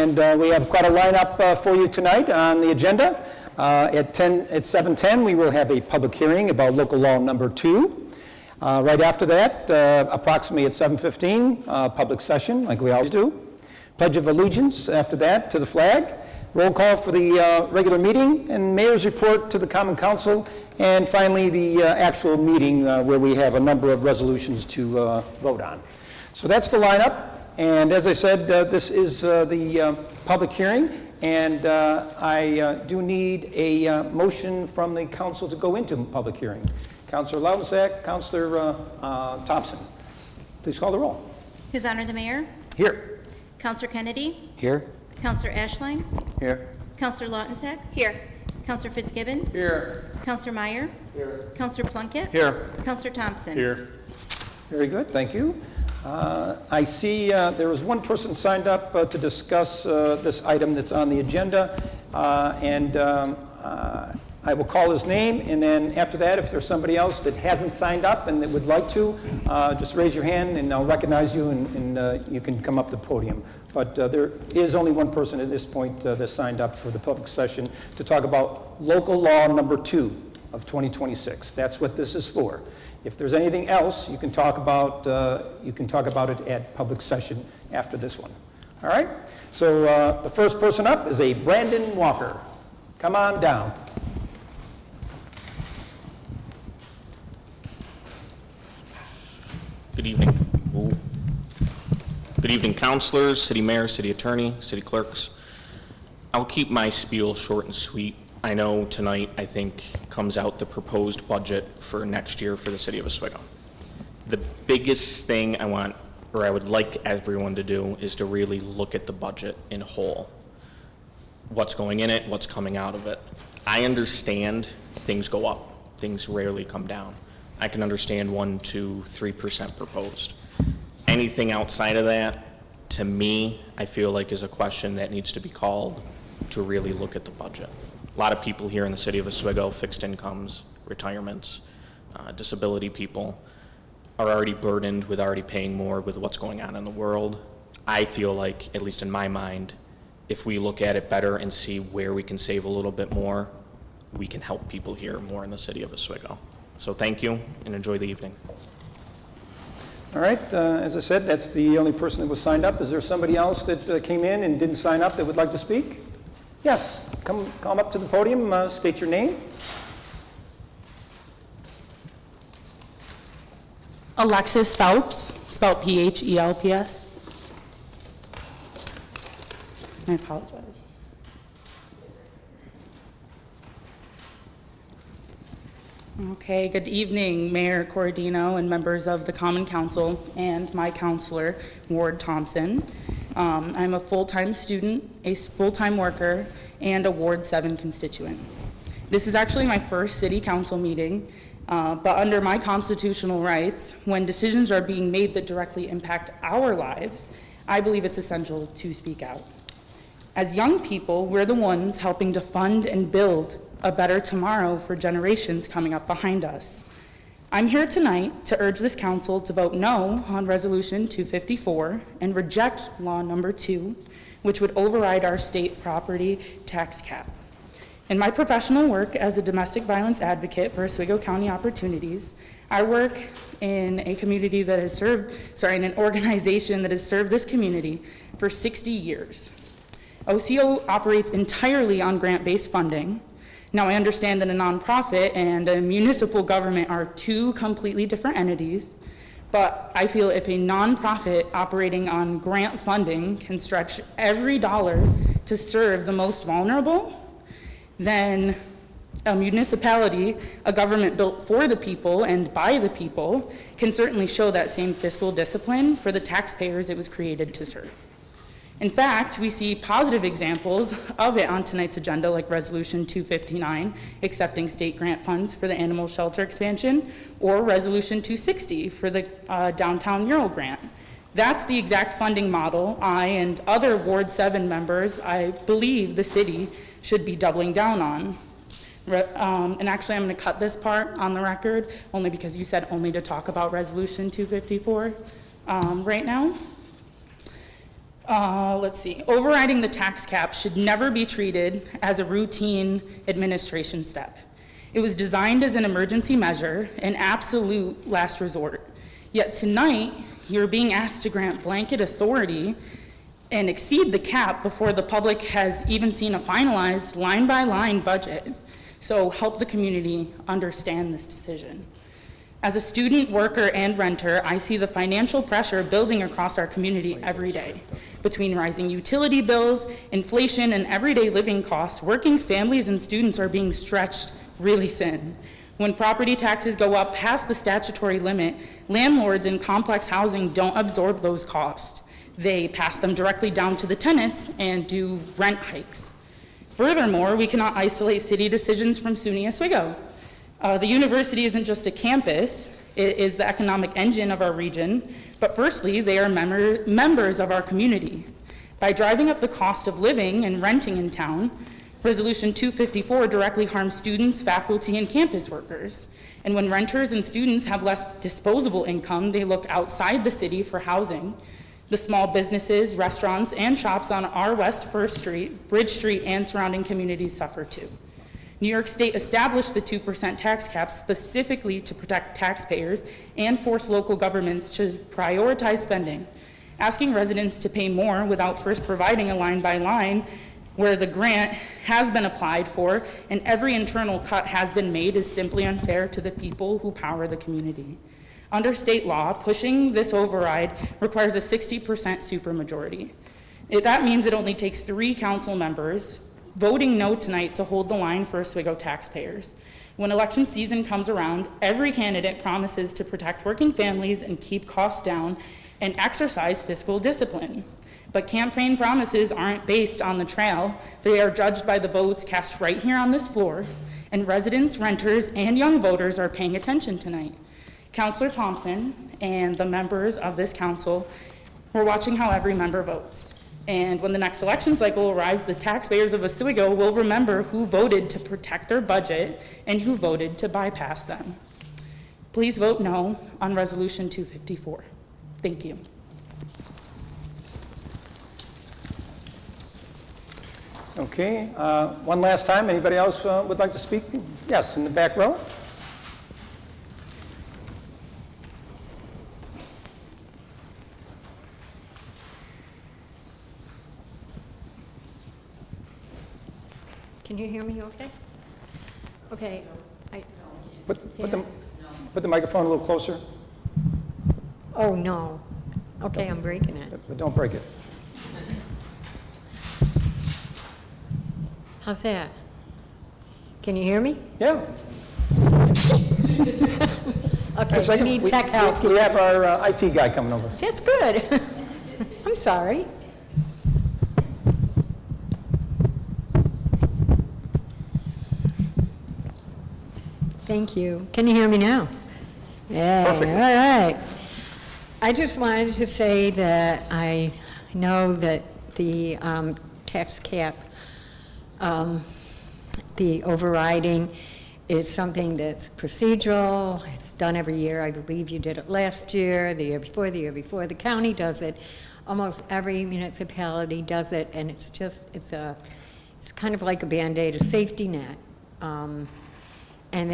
And we have quite a lineup for you tonight on the agenda. At 7:10, we will have a public hearing about local law number 2. Right after that, approximately at 7:15, public session, like we always do. Pledge of allegiance after that to the flag. Roll call for the regular meeting, and mayor's report to the Common Council, and finally the actual meeting where we have a number of resolutions to vote on. So that's the lineup, and as I said, this is the public hearing, and I do need a motion from the council to go into public hearing. Councilor Lautensack, Councilor Thompson, please call the roll. His Honor the Mayor. Here. Councilor Kennedy. Here. Councilor Ashline. Here. Councilor Lautensack. Here. Councilor Fitzgibbon. Here. Councilor Meyer. Here. Councilor Plunkett. Here. Councilor Thompson. Here. Very good, thank you. I see there was one person signed up to discuss this item that's on the agenda, and I will call his name, and then after that, if there's somebody else that hasn't signed up and that would like to, just raise your hand and I'll recognize you, and you can come up to the podium. But there is only one person at this point that signed up for the public session to talk about local law number 2 of 2026. That's what this is for. If there's anything else, you can talk about it at public session after this one. All right? So the first person up is a Brandon Walker. Come on down. Good evening. Good evening, councilors, city mayor, city attorney, city clerks. I'll keep my spiel short and sweet. I know tonight, I think, comes out the proposed budget for next year for the city of Oswego. The biggest thing I want, or I would like everyone to do, is to really look at the budget in whole. What's going in it, what's coming out of it. I understand things go up, things rarely come down. I can understand 1, 2, 3% proposed. Anything outside of that, to me, I feel like is a question that needs to be called to really look at the budget. A lot of people here in the city of Oswego, fixed incomes, retirements, disability people, are already burdened with already paying more with what's going on in the world. I feel like, at least in my mind, if we look at it better and see where we can save a little bit more, we can help people here more in the city of Oswego. So thank you, and enjoy the evening. All right, as I said, that's the only person that was signed up. Is there somebody else that came in and didn't sign up that would like to speak? Yes, come up to the podium, state your name. Alexis Phelps, spelled Phelps. I apologize. Okay, good evening, Mayor Corradino and members of the Common Council and my counselor, Ward Thompson. I'm a full-time student, a full-time worker, and a Ward 7 constituent. This is actually my first city council meeting, but under my constitutional rights, when decisions are being made that directly impact our lives, I believe it's essential to speak out. As young people, we're the ones helping to fund and build a better tomorrow for generations coming up behind us. I'm here tonight to urge this council to vote no on Resolution 254 and reject Law Number 2, which would override our state property tax cap. In my professional work as a domestic violence advocate for Oswego County Opportunities, I work in a community that has in an organization that has served this community for 60 years. OCO operates entirely on grant-based funding. Now, I understand that a nonprofit and a municipal government are two completely different entities, but I feel if a nonprofit operating on grant funding can stretch every dollar to serve the most vulnerable, then a municipality, a government built for the people and by the people, can certainly show that same fiscal discipline for the taxpayers it was created to serve. In fact, we see positive examples of it on tonight's agenda, like Resolution 259, accepting state grant funds for the animal shelter expansion, or Resolution 260 for the downtown mural grant. That's the exact funding model I and other Ward 7 members, I believe the city should be doubling down on. And actually, I'm going to cut this part on the record, only because you said only to talk about Resolution 254 right now. Let's see. Overriding the tax cap should never be treated as a routine administration step. It was designed as an emergency measure, an absolute last resort. Yet tonight, you're being asked to grant blanket authority and exceed the cap before the public has even seen a finalized line-by-line budget. So help the community understand this decision. As a student, worker, and renter, I see the financial pressure building across our community every day. Between rising utility bills, inflation, and everyday living costs, working families and students are being stretched really thin. When property taxes go up past the statutory limit, landlords in complex housing don't absorb those costs. They pass them directly down to the tenants and do rent hikes. Furthermore, we cannot isolate city decisions from SUNY Oswego. The university isn't just a campus, it is the economic engine of our region, but firstly, they are members of our community. By driving up the cost of living and renting in town, Resolution 254 directly harms students, faculty, and campus workers. And when renters and students have less disposable income, they look outside the city for housing. The small businesses, restaurants, and shops on our West First Street, Bridge Street, and surrounding communities suffer too. New York State established the 2% tax cap specifically to protect taxpayers and force local governments to prioritize spending. Asking residents to pay more without first providing a line-by-line where the grant has been applied for and every internal cut has been made is simply unfair to the people who power the community. Under state law, pushing this override requires a 60% supermajority. That means it only takes 3 council members voting no tonight to hold the line for Oswego taxpayers. When election season comes around, every candidate promises to protect working families and keep costs down and exercise fiscal discipline. But campaign promises aren't based on the trail. They are judged by the votes cast right here on this floor, and residents, renters, and young voters are paying attention tonight. Councilor Thompson and the members of this council, we're watching how every member votes. And when the next election cycle arrives, the taxpayers of Oswego will remember who voted to protect their budget and who voted to bypass them. Please vote no on Resolution 254. Thank you. Okay, one last time, anybody else would like to speak? Yes, in the back row. Can you hear me okay? Okay, Put the microphone a little closer, oh, no. Okay, I'm breaking it. but don't break it. How's that? Can you hear me? Yeah. Okay, It's like you need we- tech help. We have our IT guy coming over. That's good. I'm sorry. Thank you. Can you hear me now? Yeah, Perfectly. all right. I just wanted to say that I know that the tax cap, the overriding is something that's procedural. It's done every year. I believe you did it last year, the year before, the year before. The county does it. Almost every municipality does it, and it's just, it's kind of like a Band-Aid, a safety net. And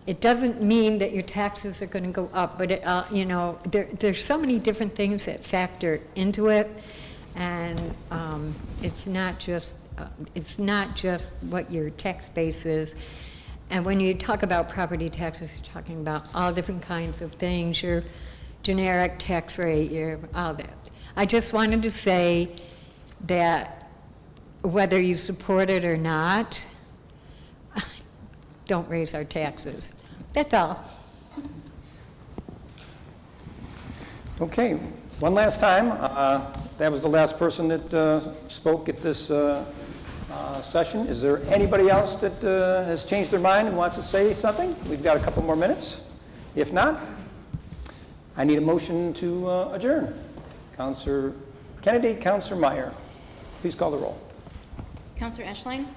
it doesn't mean that your taxes are going to go up, but you know, there's so many different things that factor into it, and it's not just what your tax base is. And when you talk about property taxes, you're talking about all different kinds of things, your generic tax rate, your all that. I just wanted to say that whether you support it or not, don't raise our taxes. That's all. Okay, one last time. That was the last person that spoke at this session. Is there anybody else that has changed their mind and wants to say something? We've got a couple more minutes. If not, I need a motion to adjourn. Councilor Kennedy, Councilor Meyer, please call the roll. Counselor Eschlein?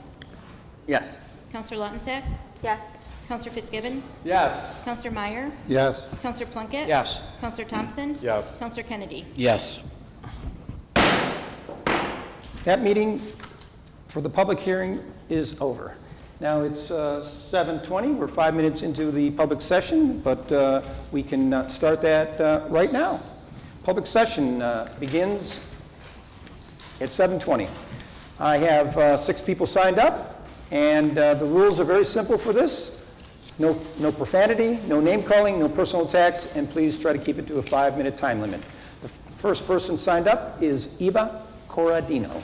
Yes. Counselor Lautensack? Yes. Counselor Fitzgibbon? Yes. Counselor Meyer? Yes. Counselor Plunkett? Yes. Counselor Thompson? Yes. Counselor Kennedy? Yes. That meeting for the public hearing is over. Now it's 7:20. We're 5 minutes into the public session, but we can start that right now. Public session begins at 7:20. I have 6 people signed up, and the rules are very simple for this. No profanity, no name calling, no personal attacks, and please try to keep it to a 5-minute time limit. The first person signed up is Eva Corradino.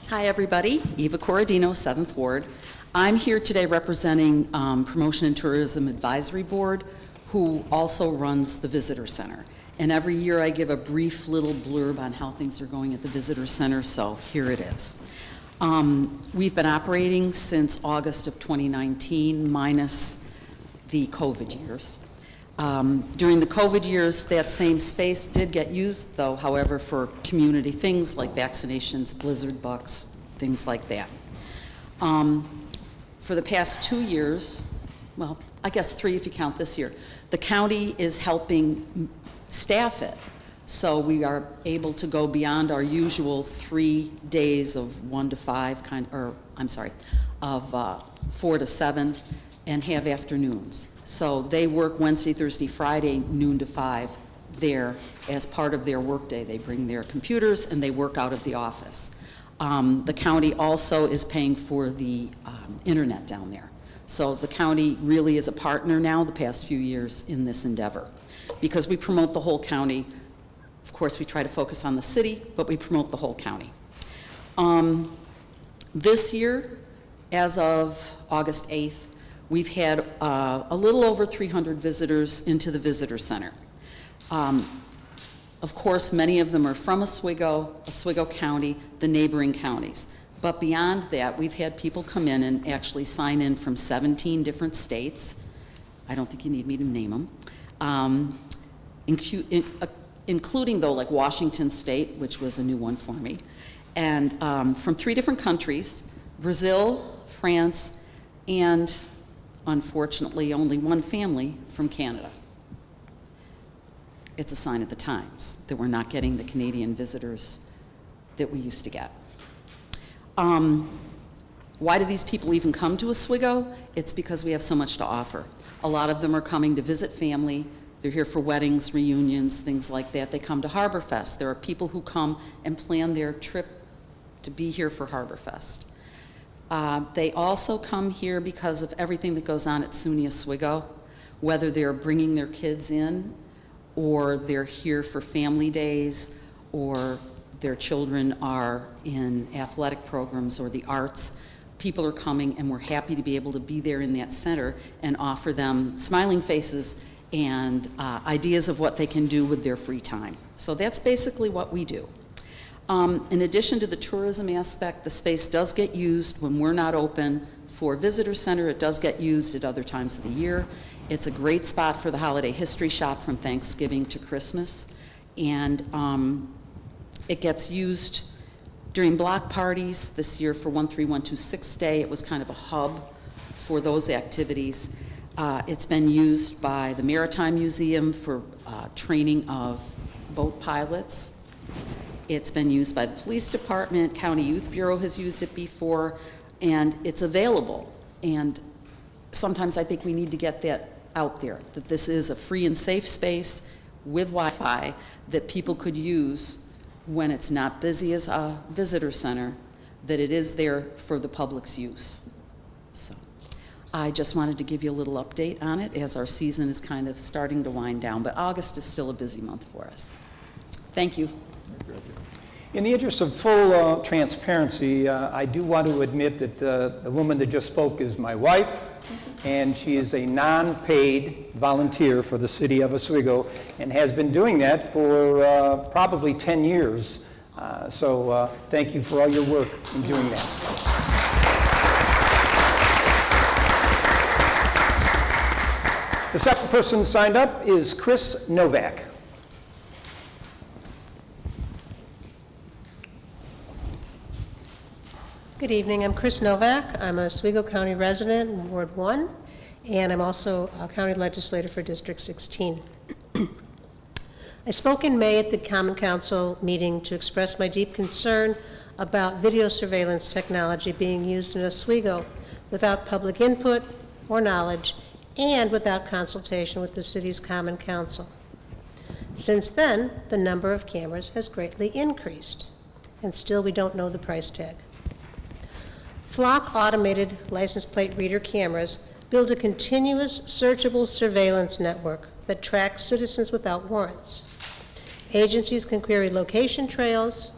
Hi, everybody. Eva Corradino, 7th Ward. I'm here today representing Promotion and Tourism Advisory Board, who also runs the Visitor Center. And every year I give a brief little blurb on how things are going at the Visitor Center, so here it is. We've been operating since August of 2019, minus the COVID years. During the COVID years, that same space did get used, though, however, for community things like vaccinations, blizzard bucks, things like that. For the past 2 years, well, I guess 3 if you count this year, the county is helping staff it. So we are able to go beyond our usual 3 days of 1 to 5, of 4 to 7, and have afternoons. So they work Wednesday, Thursday, Friday, noon to 5 there as part of their workday. They bring their computers and they work out of the office. The county also is paying for the internet down there. So the county really is a partner now the past few years in this endeavor. Because we promote the whole county. Of course, we try to focus on the city, but we promote the whole county. This year, as of August 8th, we've had a little over 300 visitors into the Visitor Center. Of course, many of them are from Oswego County, the neighboring counties. But beyond that, we've had people come in and actually sign in from 17 different states. I don't think you need me to name them. Including, though, like Washington State, which was a new one for me, and from 3 different countries, Brazil, France, and unfortunately only 1 family from Canada. It's a sign of the times that we're not getting the Canadian visitors that we used to get. Why do these people even come to Oswego? It's because we have so much to offer. A lot of them are coming to visit family. They're here for weddings, reunions, things like that. They come to Harbor Fest. There are people who come and plan their trip to be here for Harbor Fest. They also come here because of everything that goes on at SUNY Oswego, whether they're bringing their kids in, or they're here for family days, or their children are in athletic programs or the arts. People are coming, and we're happy to be able to be there in that center and offer them smiling faces and ideas of what they can do with their free time. So that's basically what we do. In addition to the tourism aspect, the space does get used when we're not open for Visitor Center. It does get used at other times of the year. It's a great spot for the holiday history shop from Thanksgiving to Christmas. And it gets used during block parties. This year for 13126 Day, it was kind of a hub for those activities. It's been used by the Maritime Museum for training of boat pilots. It's been used by the police department. County Youth Bureau has used it before, and it's available. And sometimes I think we need to get that out there, that this is a free and safe space with Wi-Fi that people could use when it's not busy as a visitor center, that it is there for the public's use. So I just wanted to give you a little update on it as our season is kind of starting to wind down, but August is still a busy month for us. Thank you. In the interest of full transparency, I do want to admit that the woman that just spoke is my wife, and she is a non-paid volunteer for the city of Oswego and has been doing that for probably 10 years. So thank you for all your work in doing that. The second person signed up is Chris Novak. Good evening. I'm Chris Novak. I'm a Oswego County resident in Ward 1, and I'm also a county legislator for District 16. I spoke in May at the Common Council meeting to express my deep concern about video surveillance technology being used in Oswego without public input or knowledge and without consultation with the city's Common Council. Since then, the number of cameras has greatly increased, and still we don't know the price tag. Flock automated license plate reader cameras build a continuous searchable surveillance network that tracks citizens without warrants. Agencies can query location trails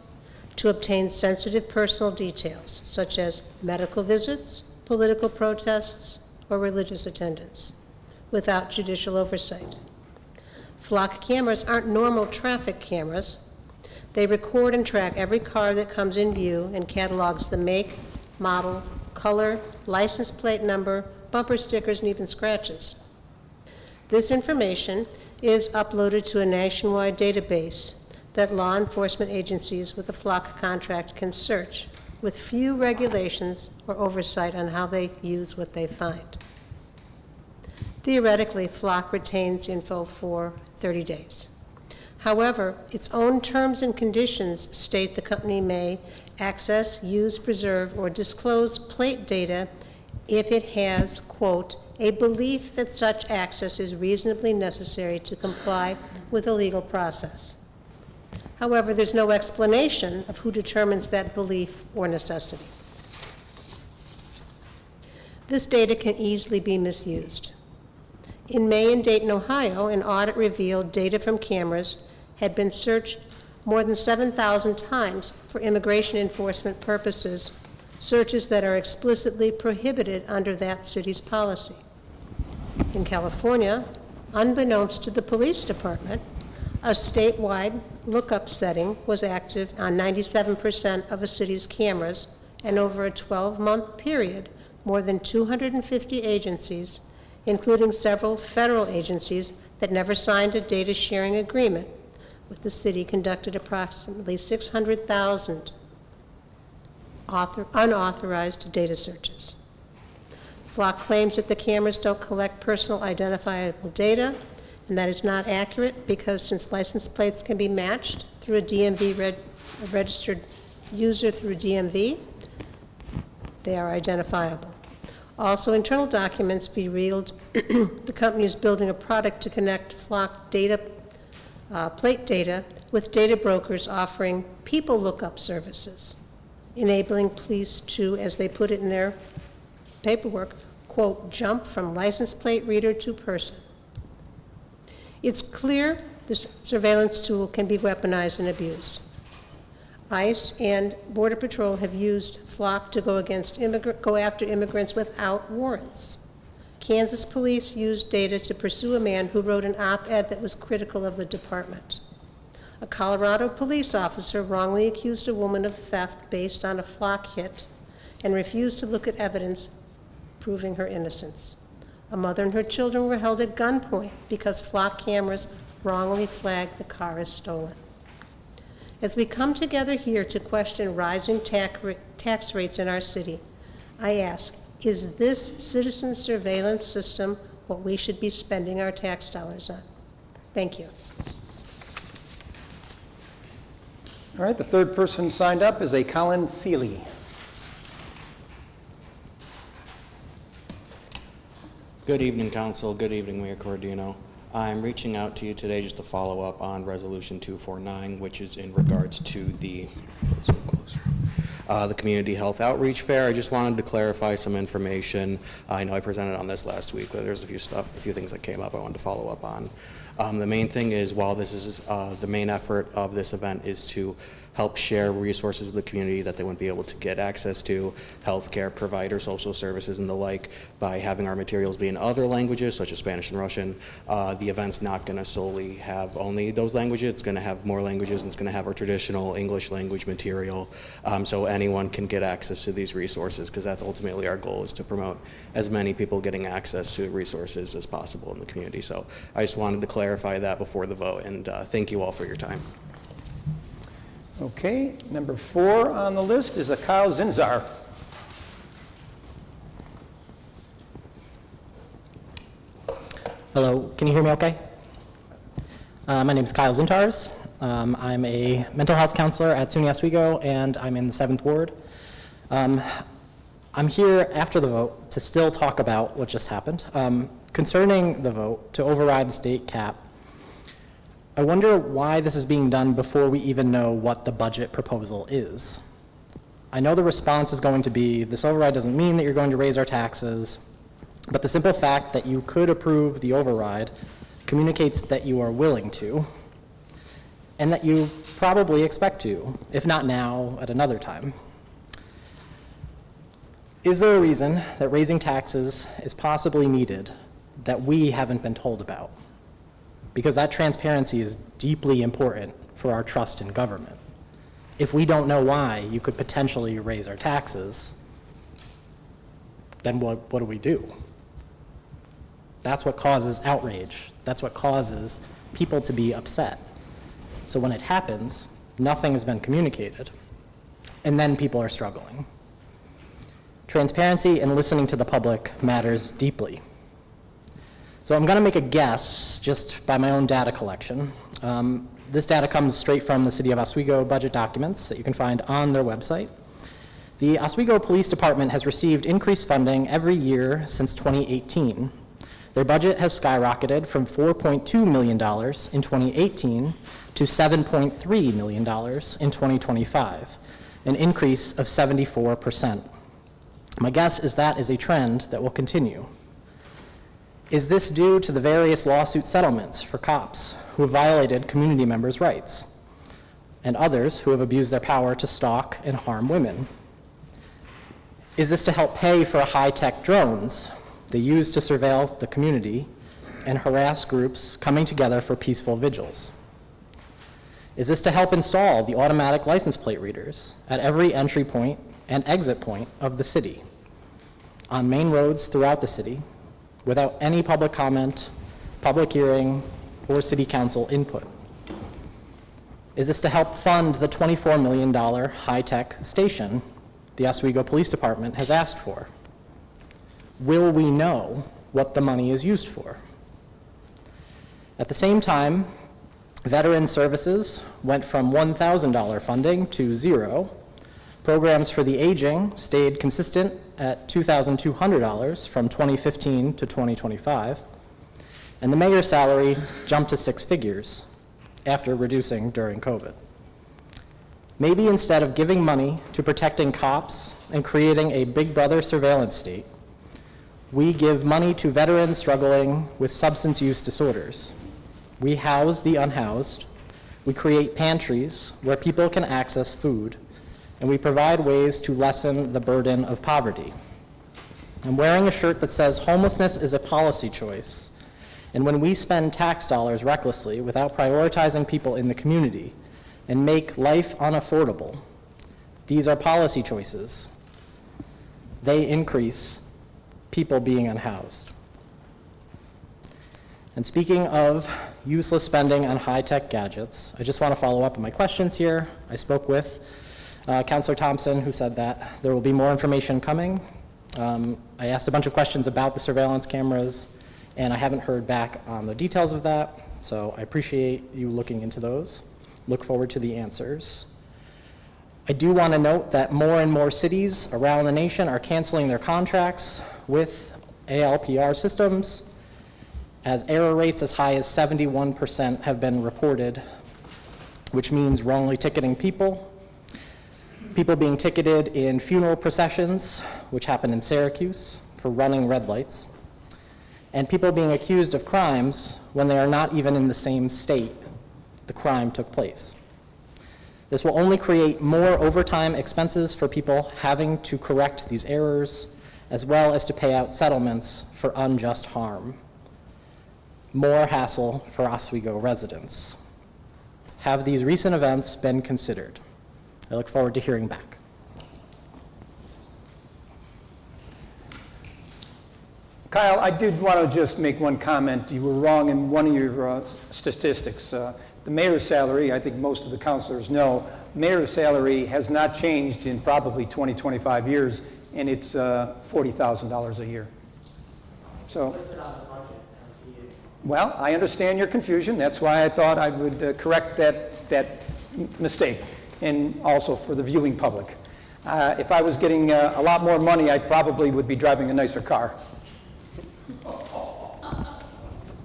to obtain sensitive personal details, such as medical visits, political protests, or religious attendance, without judicial oversight. Flock cameras aren't normal traffic cameras. They record and track every car that comes in view and catalogs the make, model, color, license plate number, bumper stickers, and even scratches. This information is uploaded to a nationwide database that law enforcement agencies with a Flock contract can search, with few regulations or oversight on how they use what they find. Theoretically, Flock retains info for 30 days. However, its own terms and conditions state the company may access, use, preserve, or disclose plate data if it has, quote, a belief that such access is reasonably necessary to comply with a legal process. However, there's no explanation of who determines that belief or necessity. This data can easily be misused. In May in Dayton, Ohio, an audit revealed data from cameras had been searched more than 7,000 times for immigration enforcement purposes, searches that are explicitly prohibited under that city's policy. In California, unbeknownst to the police department, a statewide lookup setting was active on 97% of a city's cameras, and over a 12-month period, more than 250 agencies, including several federal agencies that never signed a data sharing agreement with the city, conducted approximately 600,000 unauthorized data searches. Flock claims that the cameras don't collect personal identifiable data, and that is not accurate because since license plates can be matched through a registered user through DMV, they are identifiable. Also, internal documents revealed the company is building a product to connect Flock data, plate data with data brokers offering people lookup services, enabling police to, as they put it in their paperwork, quote, jump from license plate reader to person. It's clear this surveillance tool can be weaponized and abused. ICE and Border Patrol have used Flock to go after immigrants without warrants. Kansas police used data to pursue a man who wrote an op-ed that was critical of the department. A Colorado police officer wrongly accused a woman of theft based on a Flock hit and refused to look at evidence proving her innocence. A mother and her children were held at gunpoint because Flock cameras wrongly flagged the car as stolen. As we come together here to question rising tax rates in our city, I ask, is this citizen surveillance system what we should be spending our tax dollars on? Thank you. All right, the third person signed up is a Colin Seeley. Good evening, Council. Good evening, Mayor Cordino. I'm reaching out to you today just to follow up on Resolution 249, which is in regards to the Community Health Outreach Fair. I just wanted to clarify some information. I know I presented on this last week, but there's a few things that came up I wanted to follow up on. The main thing is, while this is the main effort of this event is to help share resources with the community that they wouldn't be able to get access to, healthcare provider, social services, and the like, by having our materials be in other languages, such as Spanish and Russian. The event's not going to solely have only those languages. It's going to have more languages, and it's going to have our traditional English language material, so anyone can get access to these resources, because that's ultimately our goal, is to promote as many people getting access to resources as possible in the community. So I just wanted to clarify that before the vote, and thank you all for your time. Okay, number 4 on the list is a Kyle Zinzar. Hello, can you hear me okay? My name is Kyle Zintars. I'm a mental health counselor at SUNY Oswego, and I'm in the 7th Ward. I'm here after the vote to still talk about what just happened. Concerning the vote to override the state cap, I wonder why this is being done before we even know what the budget proposal is. I know the response is going to be, this override doesn't mean that you're going to raise our taxes, but the simple fact that you could approve the override communicates that you are willing to, and that you probably expect to, if not now, at another time. Is there a reason that raising taxes is possibly needed that we haven't been told about? Because that transparency is deeply important for our trust in government. If we don't know why you could potentially raise our taxes, then what do we do? That's what causes outrage. That's what causes people to be upset. So when it happens, nothing has been communicated, and then people are struggling. Transparency and listening to the public matters deeply. So I'm going to make a guess just by my own data collection. This data comes straight from the City of Oswego budget documents that you can find on their website. The Oswego Police Department has received increased funding every year since 2018. Their budget has skyrocketed from $4.2 million in 2018 to $7.3 million in 2025, an increase of 74%. My guess is that is a trend that will continue. Is this due to the various lawsuit settlements for cops who have violated community members' rights and others who have abused their power to stalk and harm women? Is this to help pay for high-tech drones they use to surveil the community and harass groups coming together for peaceful vigils? Is this to help install the automatic license plate readers at every entry point and exit point of the city, on main roads throughout the city, without any public comment, public hearing, or city council input? Is this to help fund the $24 million high-tech station the Oswego Police Department has asked for? Will we know what the money is used for? At the same time, veteran services went from $1,000 funding to zero. Programs for the aging stayed consistent at $2,200 from 2015 to 2025, and the mayor's salary jumped to 6 figures after reducing during COVID. Maybe instead of giving money to protecting cops and creating a Big Brother surveillance state, we give money to veterans struggling with substance use disorders. We house the unhoused, we create pantries where people can access food, and we provide ways to lessen the burden of poverty. I'm wearing a shirt that says homelessness is a policy choice, and when we spend tax dollars recklessly without prioritizing people in the community and make life unaffordable, these are policy choices. They increase people being unhoused. And speaking of useless spending on high-tech gadgets, I just want to follow up on my questions here. I spoke with Councilor Thompson, who said that there will be more information coming. I asked a bunch of questions about the surveillance cameras, and I haven't heard back on the details of that, so I appreciate you looking into those. Look forward to the answers. I do want to note that more and more cities around the nation are canceling their contracts with ALPR systems, as error rates as high as 71% have been reported, which means wrongly ticketing people being ticketed in funeral processions, which happen in Syracuse, for running red lights, and people being accused of crimes when they are not even in the same state the crime took place. This will only create more overtime expenses for people having to correct these errors, as well as to pay out settlements for unjust harm. More hassle for Oswego residents. Have these recent events been considered? I look forward to hearing back. Kyle, I did want to just make one comment. You were wrong in one of your statistics. The mayor's salary, I think most of the councilors know, mayor's salary has not changed in probably 20, 25 years, and it's $40,000 a year. So, Well, I understand your confusion. That's why I thought I would correct that mistake, and also for the viewing public. If I was getting a lot more money, I probably would be driving a nicer car.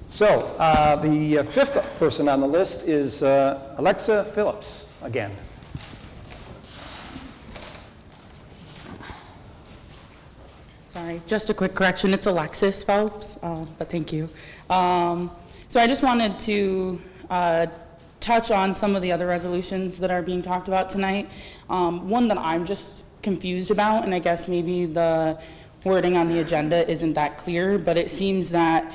So, the fifth person on the list is Alexa Phillips again. Sorry, just a quick correction. It's Alexis Phelps, but thank you. So I just wanted to touch on some of the other resolutions that are being talked about tonight. One that I'm just confused about, and I guess maybe the wording on the agenda isn't that clear, but it seems that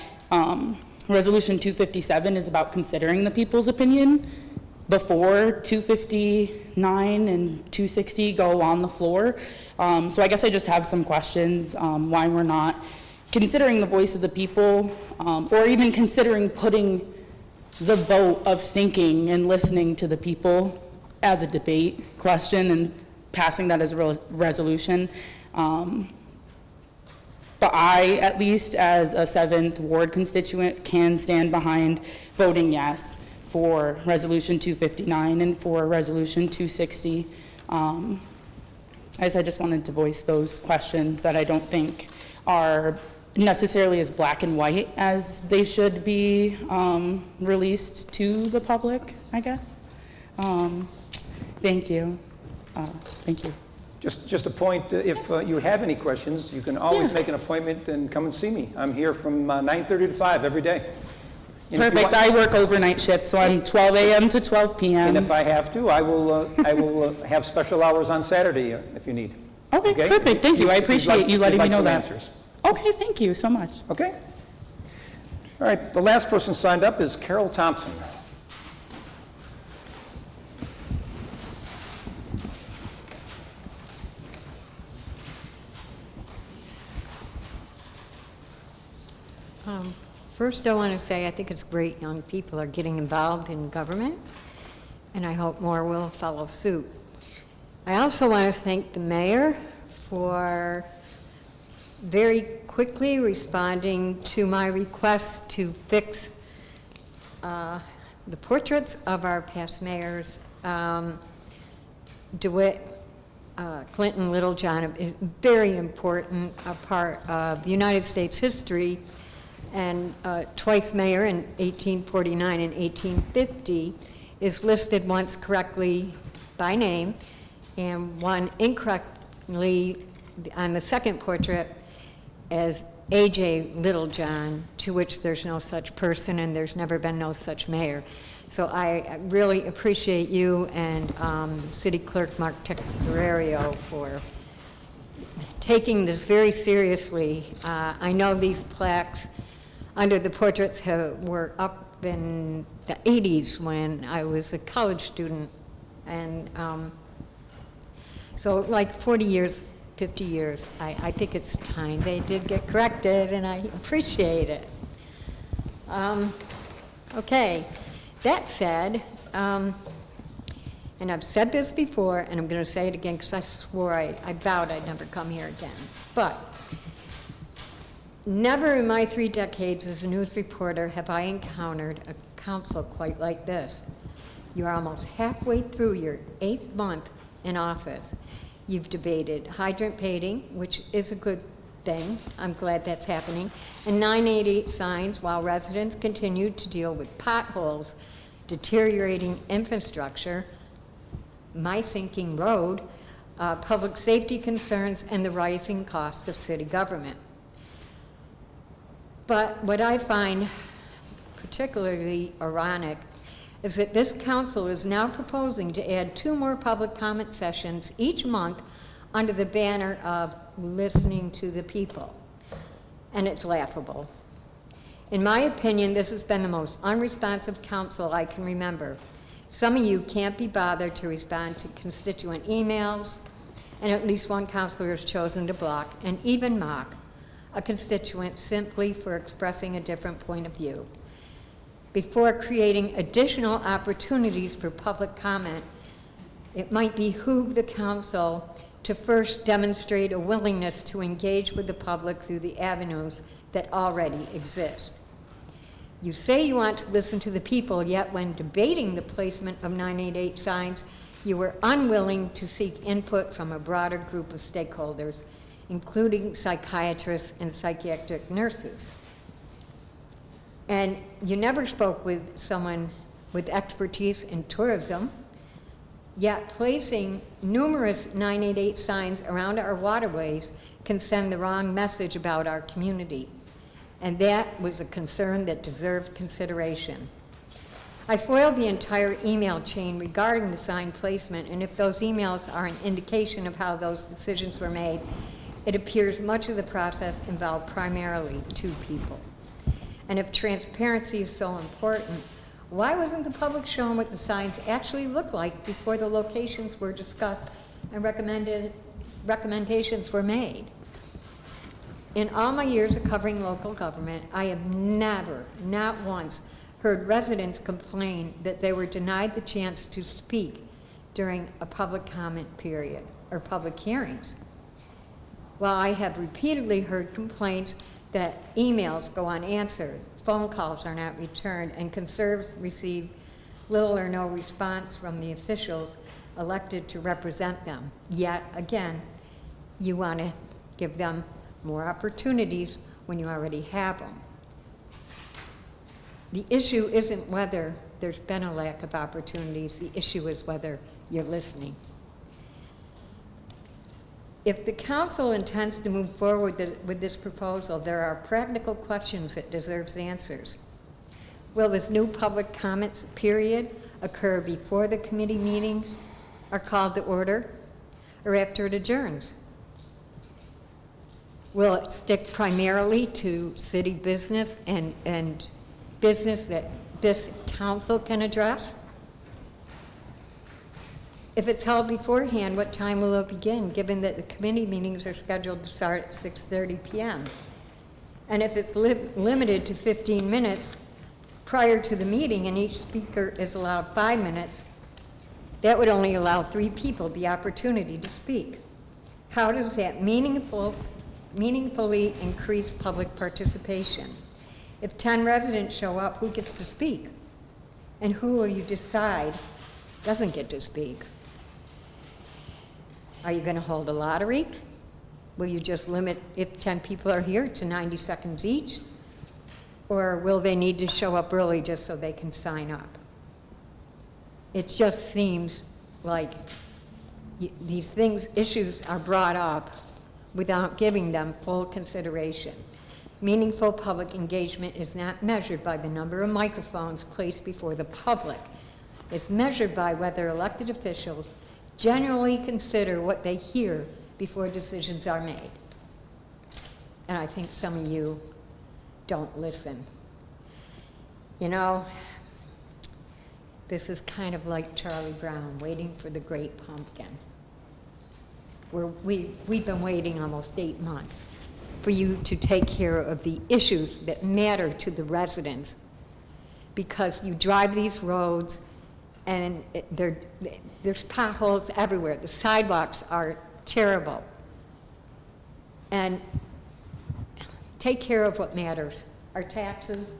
Resolution 257 is about considering the people's opinion before 259 and 260 go on the floor. So I guess I just have some questions why we're not considering the voice of the people, or even considering putting the vote of thinking and listening to the people as a debate question and passing that as a resolution. But I, at least as a 7th Ward constituent, can stand behind voting yes for Resolution 259 and for Resolution 260. As I just wanted to voice those questions that I don't think are necessarily as black and white as they should be released to the public, I guess. Thank you. Thank you. Just a point, if you have any questions, you can always make an appointment and come and see me. I'm here from 9:30 to 5 every day. And if you Perfect. want- I work overnight shifts, so I'm 12 a.m. to 12 And p.m. if I have to, I will have special hours on Saturday if you need. Okay, perfect. Thank you. I appreciate you letting me know that. Answers. Okay, thank you so much. Okay? All right, the last person signed up is Carol Thompson. First, I want to say I think it's great young people are getting involved in government, and I hope more will follow suit. I also want to thank the mayor for very quickly responding to my request to fix the portraits of our past mayors. DeWitt, Clinton, Littlejohn is very important, a part of United States history, and twice mayor in 1849 and 1850 is listed once correctly by name and one incorrectly on the second portrait as A.J. Littlejohn, to which there's no such person and there's never been no such mayor. So I really appreciate you and City Clerk Mark Texerario for taking this very seriously. I know these plaques under the portraits were up in the 80s when I was a college student. And so like 40 years, 50 years, I think it's time. They did get corrected, and I appreciate it. Okay, that said, and I've said this before, and I'm going to say it again because I swore I vowed I'd never come here again. But never in my 3 decades as a news reporter have I encountered a council quite like this. You're almost halfway through your 8th month in office. You've debated hydrant painting, which is a good thing. I'm glad that's happening. And 988 signs while residents continue to deal with potholes, deteriorating infrastructure, my sinking road, public safety concerns, and the rising costs of city government. But what I find particularly ironic is that this council is now proposing to add 2 more public comment sessions each month under the banner of listening to the people. And it's laughable. In my opinion, this has been the most unresponsive council I can remember. Some of you can't be bothered to respond to constituent emails, and at least one councilor has chosen to block and even mock a constituent simply for expressing a different point of view. Before creating additional opportunities for public comment, it might behoove the council to first demonstrate a willingness to engage with the public through the avenues that already exist. You say you want to listen to the people, yet when debating the placement of 988 signs, you were unwilling to seek input from a broader group of stakeholders, including psychiatrists and psychiatric nurses. And you never spoke with someone with expertise in tourism, yet placing numerous 988 signs around our waterways can send the wrong message about our community. And that was a concern that deserved consideration. I foiled the entire email chain regarding the sign placement, and if those emails are an indication of how those decisions were made, it appears much of the process involved primarily two people. And if transparency is so important, why wasn't the public shown what the signs actually looked like before the locations were discussed and recommendations were made? In all my years of covering local government, I have never, not once, heard residents complain that they were denied the chance to speak during a public comment period or public hearings. While I have repeatedly heard complaints that emails go unanswered, phone calls are not returned, and concerns receive little or no response from the officials elected to represent them. Yet again, you want to give them more opportunities when you already have them. The issue isn't whether there's been a lack of opportunities, the issue is whether you're listening. If the council intends to move forward with this proposal, there are practical questions that deserves answers. Will this new public comments period occur before the committee meetings are called to order or after it adjourns? Will it stick primarily to city business and business that this council can address? If it's held beforehand, what time will it begin, given that the committee meetings are scheduled to start at 6:30 p.m.? And if it's limited to 15 minutes prior to the meeting and each speaker is allowed 5 minutes, that would only allow 3 people the opportunity to speak. How does that meaningfully increase public participation? If 10 residents show up, who gets to speak? And who will you decide doesn't get to speak? Are you going to hold a lottery? Will you just limit, if 10 people are here, to 90 seconds each? Or will they need to show up early just so they can sign up? It just seems like these issues are brought up without giving them full consideration. Meaningful public engagement is not measured by the number of microphones placed before the public. It's measured by whether elected officials generally consider what they hear before decisions are made. And I think some of you don't listen. You know, this is kind of like Charlie Brown waiting for the great pumpkin. We've been waiting almost 8 months for you to take care of the issues that matter to the residents, because you drive these roads and there's potholes everywhere. The sidewalks are terrible. And take care of what matters. Our taxes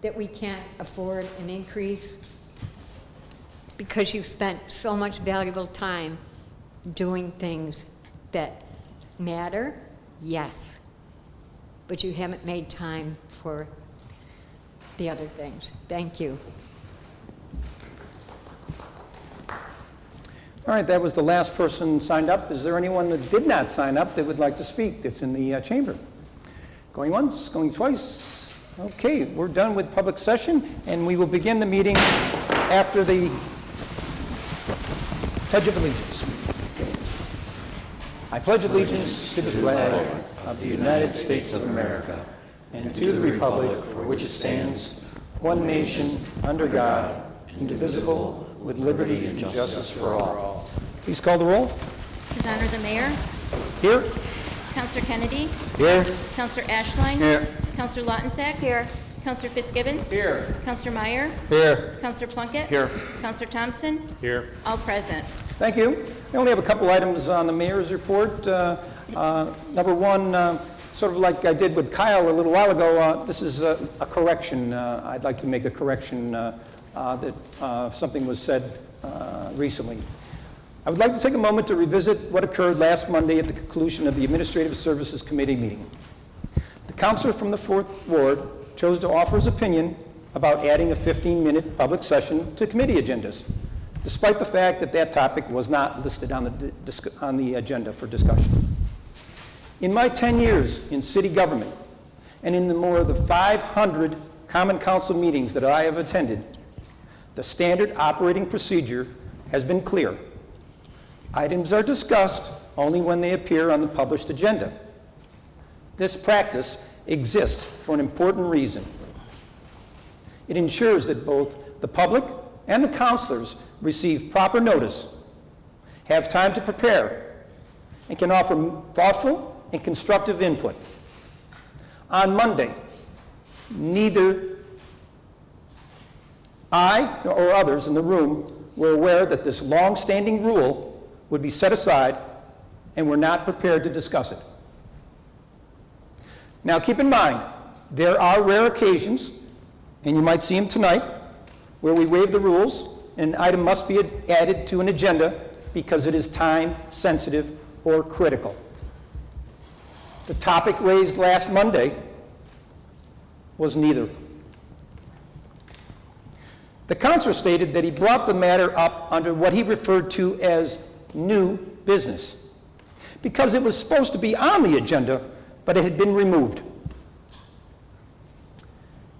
that we can't afford an increase because you've spent so much valuable time doing things that matter, yes. But you haven't made time for the other things. Thank you. All right, that was the last person signed up. Is there anyone that did not sign up that would like to speak that's in the chamber? Going once, going twice. Okay, we're done with public session, and we will begin the meeting after the Pledge of Allegiance. I pledge allegiance to the flag of the United States of America and to the republic for which it stands, one nation, under God, indivisible, with liberty and justice for all. Please call the roll. His Honor the Mayor. Here. Counselor Kennedy. Here. Counselor Ashline. Here. Counselor Lautensack. Here. Counselor Fitzgibbons. Here. Counselor Meyer. Here. Counselor Plunkett. Here. Counselor Thompson. Here. All present. Thank you. I only have a couple items on the mayor's report. Number one, sort of like I did with Kyle a little while ago, this is a correction. I'd like to make a correction that something was said recently. I would like to take a moment to revisit what occurred last Monday at the conclusion of the Administrative Services Committee meeting. The counselor from the 4th Ward chose to offer his opinion about adding a 15-minute public session to committee agendas, despite the fact that that topic was not listed on the agenda for discussion. In my 10 years in city government, and in the more than 500 Common Council meetings that I have attended, the standard operating procedure has been clear. Items are discussed only when they appear on the published agenda. This practice exists for an important reason. It ensures that both the public and the councilors receive proper notice, have time to prepare, and can offer thoughtful and constructive input. On Monday, neither I nor others in the room were aware that this long-standing rule would be set aside, and were not prepared to discuss it. Now keep in mind, there are rare occasions, and you might see them tonight, where we waive the rules and an item must be added to an agenda because it is time sensitive or critical. The topic raised last Monday was neither. The counselor stated that he brought the matter up under what he referred to as new business, because it was supposed to be on the agenda, but it had been removed.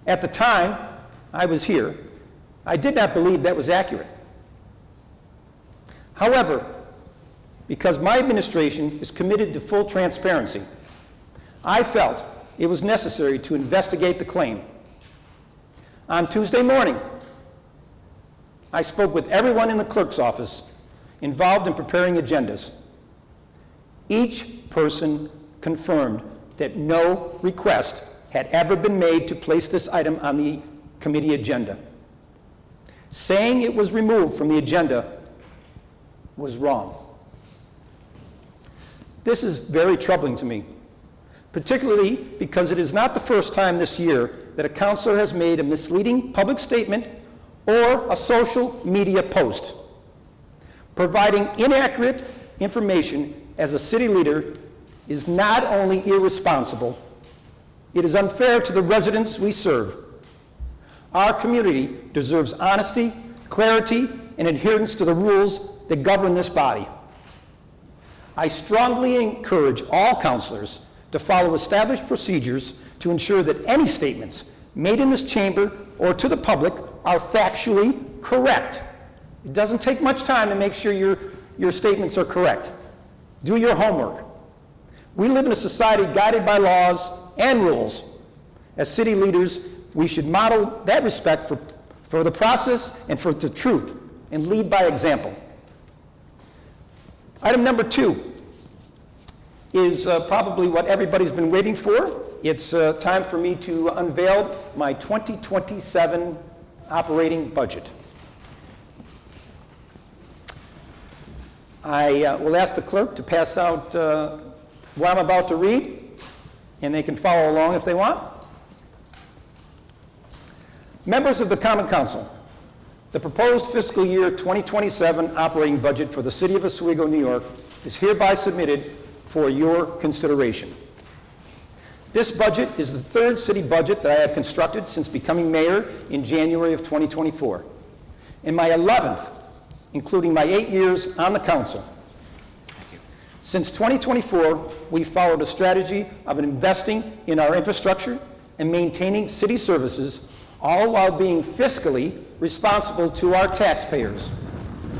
At the time I was here, I did not believe that was accurate. However, because my administration is committed to full transparency, I felt it was necessary to investigate the claim. On Tuesday morning, I spoke with everyone in the clerk's office involved in preparing agendas. Each person confirmed that no request had ever been made to place this item on the committee agenda. Saying it was removed from the agenda was wrong. This is very troubling to me, particularly because it is not the first time this year that a counselor has made a misleading public statement or a social media post. Providing inaccurate information as a city leader is not only irresponsible, it is unfair to the residents we serve. Our community deserves honesty, clarity, and adherence to the rules that govern this body. I strongly encourage all counselors to follow established procedures to ensure that any statements made in this chamber or to the public are factually correct. It doesn't take much time to make sure your statements are correct. Do your homework. We live in a society guided by laws and rules. As city leaders, we should model that respect for the process and for the truth, and lead by example. Item number 2 is probably what everybody's been waiting for. It's time for me to unveil my 2027 operating budget. I will ask the clerk to pass out what I'm about to read, and they can follow along if they want. Members of the Common Council, the proposed fiscal year 2027 operating budget for the City of Oswego, New York is hereby submitted for your consideration. This budget is the third city budget that I have constructed since becoming mayor in January of 2024, and my 11th, including my 8 years on the council. Since 2024, we followed a strategy of investing in our infrastructure and maintaining city services, all while being fiscally responsible to our taxpayers.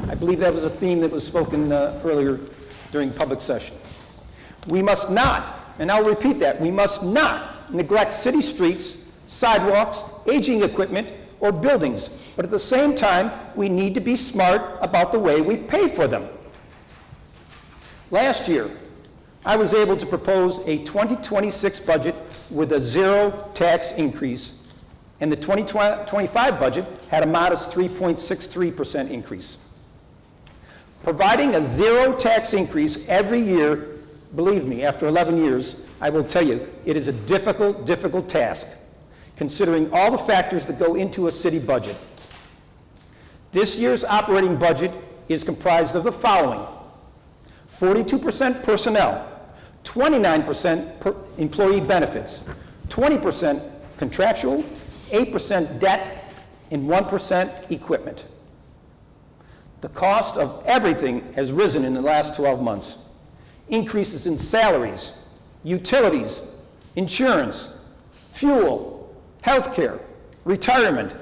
I believe that was a theme that was spoken earlier during public session. We must not, and I'll repeat that, we must not neglect city streets, sidewalks, aging equipment, or buildings, but at the same time, we need to be smart about the way we pay for them. Last year, I was able to propose a 2026 budget with a 0 tax increase, and the 2025 budget had a modest 3.63% increase. Providing a 0 tax increase every year, believe me, after 11 years, I will tell you, it is a difficult, difficult task, considering all the factors that go into a city budget. This year's operating budget is comprised of the following: 42% personnel, 29% employee benefits, 20% contractual, 8% debt, and 1% equipment. The cost of everything has risen in the last 12 months. Increases in salaries, utilities, insurance, fuel, healthcare, retirement,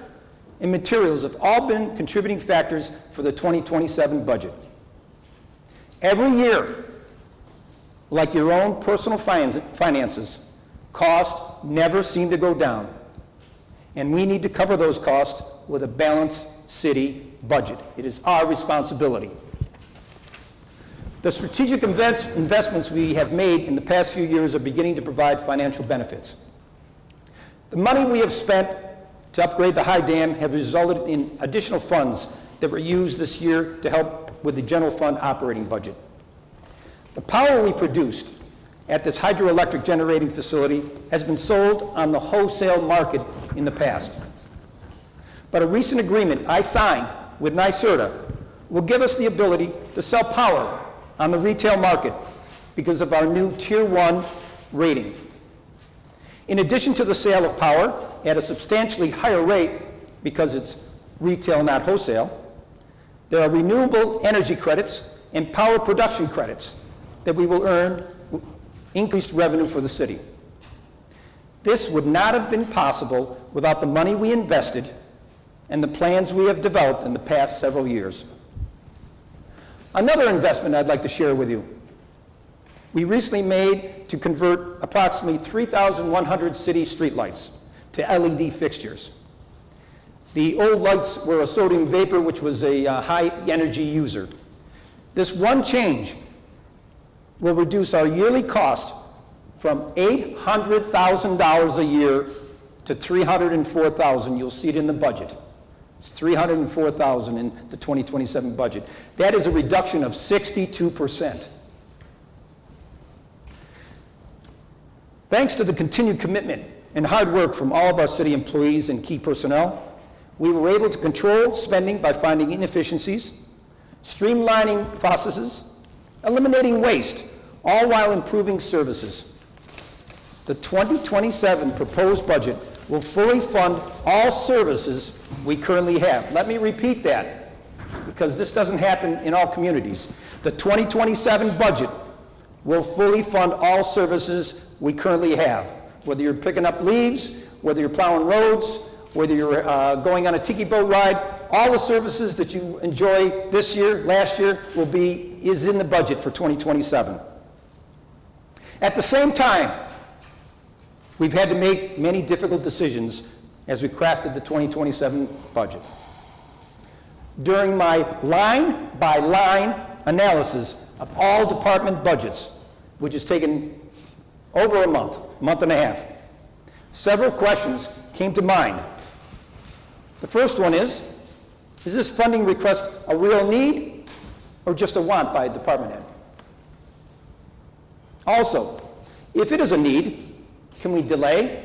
and materials have all been contributing factors for the 2027 budget. Every year, like your own personal finances, costs never seem to go down, and we need to cover those costs with a balanced city budget. It is our responsibility. The strategic investments we have made in the past few years are beginning to provide financial benefits. The money we have spent to upgrade the High Dam have resulted in additional funds that were used this year to help with the general fund operating budget. The power we produced at this hydroelectric generating facility has been sold on the wholesale market in the past. But a recent agreement I signed with NYSERDA will give us the ability to sell power on the retail market because of our new Tier 1 rating. In addition to the sale of power at a substantially higher rate because it's retail, not wholesale, there are renewable energy credits and power production credits that we will earn increased revenue for the city. This would not have been possible without the money we invested and the plans we have developed in the past several years. Another investment I'd like to share with you. We recently made to convert approximately 3,100 city streetlights to LED fixtures. The old lights were a sodium vapor, which was a high energy user. This one change will reduce our yearly cost from $800,000 a year to $304,000. You'll see it in the budget. It's $304,000 in the 2027 budget. That is a reduction of 62%. Thanks to the continued commitment and hard work from all of our city employees and key personnel, we were able to control spending by finding inefficiencies, streamlining processes, eliminating waste, all while improving services. The 2027 proposed budget will fully fund all services we currently have. Let me repeat that, because this doesn't happen in all communities. The 2027 budget will fully fund all services we currently have. Whether you're picking up leaves, whether you're plowing roads, whether you're going on a tiki boat ride, all the services that you enjoy this year, last year, is in the budget for 2027. At the same time, we've had to make many difficult decisions as we crafted the 2027 budget. During my line-by-line analysis of all department budgets, which has taken over a month and a half, several questions came to mind. The first one is this funding request a real need or just a want by a department head? Also, if it is a need, can we delay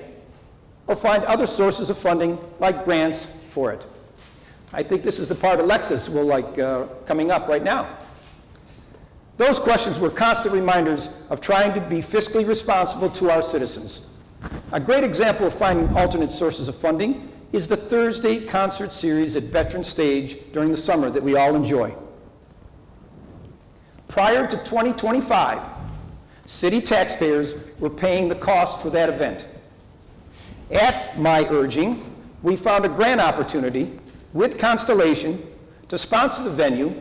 or find other sources of funding like grants for it? I think this is the part Alexis will like coming up right now. Those questions were constant reminders of trying to be fiscally responsible to our citizens. A great example of finding alternate sources of funding is the Thursday concert series at Veteran Stage during the summer that we all enjoy. Prior to 2025, city taxpayers were paying the cost for that event. At my urging, we found a grant opportunity with Constellation to sponsor the venue,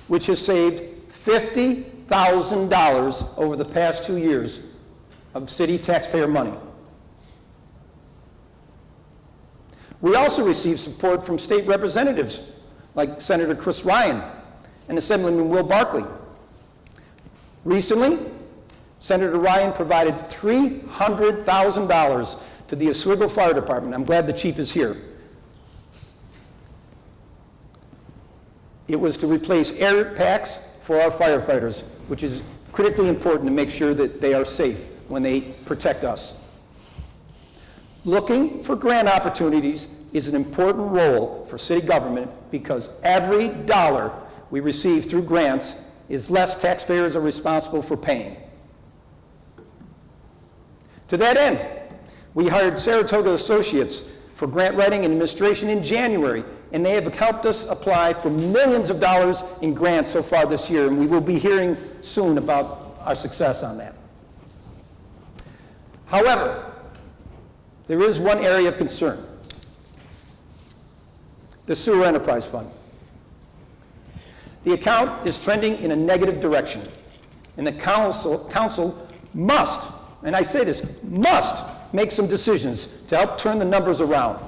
which has saved $50,000 over the past 2 years of city taxpayer money. We also received support from state representatives like Senator Chris Ryan and Assemblyman Will Barkley. Recently, Senator Ryan provided $300,000 to the Oswego Fire Department. I'm glad the chief is here. It was to replace air packs for our firefighters, which is critically important to make sure that they are safe when they protect us. Looking for grant opportunities is an important role for city government because every dollar we receive through grants is less taxpayers are responsible for paying. To that end, we hired Saratoga Associates for grant writing and administration in January, and they have helped us apply for millions of dollars in grants so far this year, and we will be hearing soon about our success on that. However, there is one area of concern: the Sewer Enterprise Fund. The account is trending in a negative direction, and the council must, and I say this, must make some decisions to help turn the numbers around.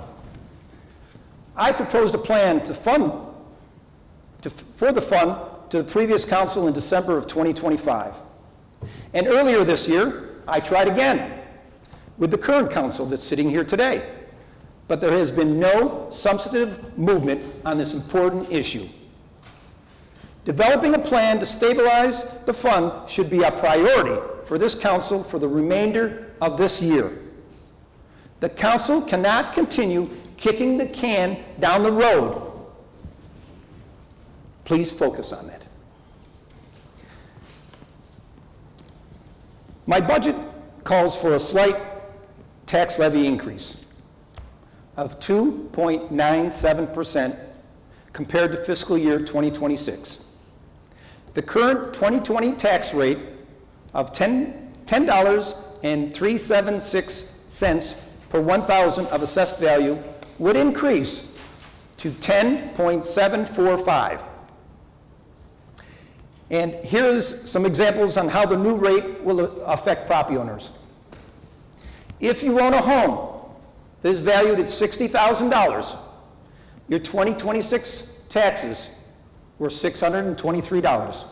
I proposed a plan for the fund to the previous council in December of 2025. And earlier this year, I tried again with the current council that's sitting here today. But there has been no substantive movement on this important issue. Developing a plan to stabilize the fund should be a priority for this council for the remainder of this year. The council cannot continue kicking the can down the road. Please focus on that. My budget calls for a slight tax levy increase of 2.97% compared to fiscal year 2026. The current 2020 tax rate of $10.376 per 1,000 of assessed value would increase to 10.745. And here's some examples on how the new rate will affect property owners. If you own a home that is valued at $60,000, your 2026 taxes were $623.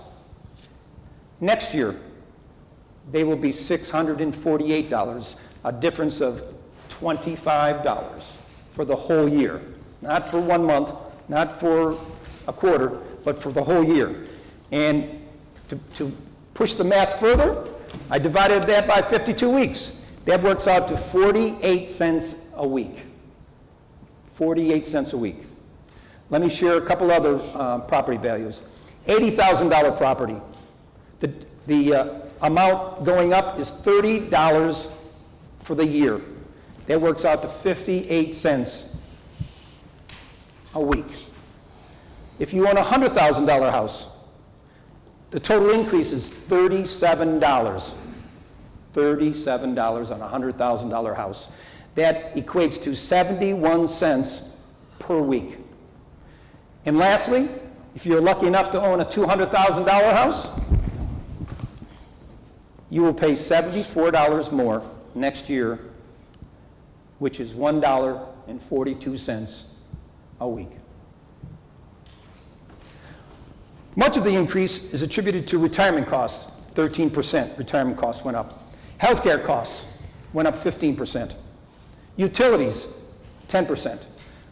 Next year, they will be $648, a difference of $25 for the whole year. Not for 1 month, not for a quarter, but for the whole year. And to push the math further, I divided that by 52 weeks. That works out to 48 cents a week. 48 cents a week. Let me share a couple other property values. $80,000 property. The amount going up is $30 for the year. That works out to 58 cents a week. If you own a $100,000 house, the total increase is $37. $37 on a $100,000 house. That equates to 71 cents per week. And lastly, if you're lucky enough to own a $200,000 house, you will pay $74 more next year, which is $1.42 a week. Much of the increase is attributed to retirement costs. 13% retirement costs went up. Healthcare costs went up 15%. Utilities, 10%.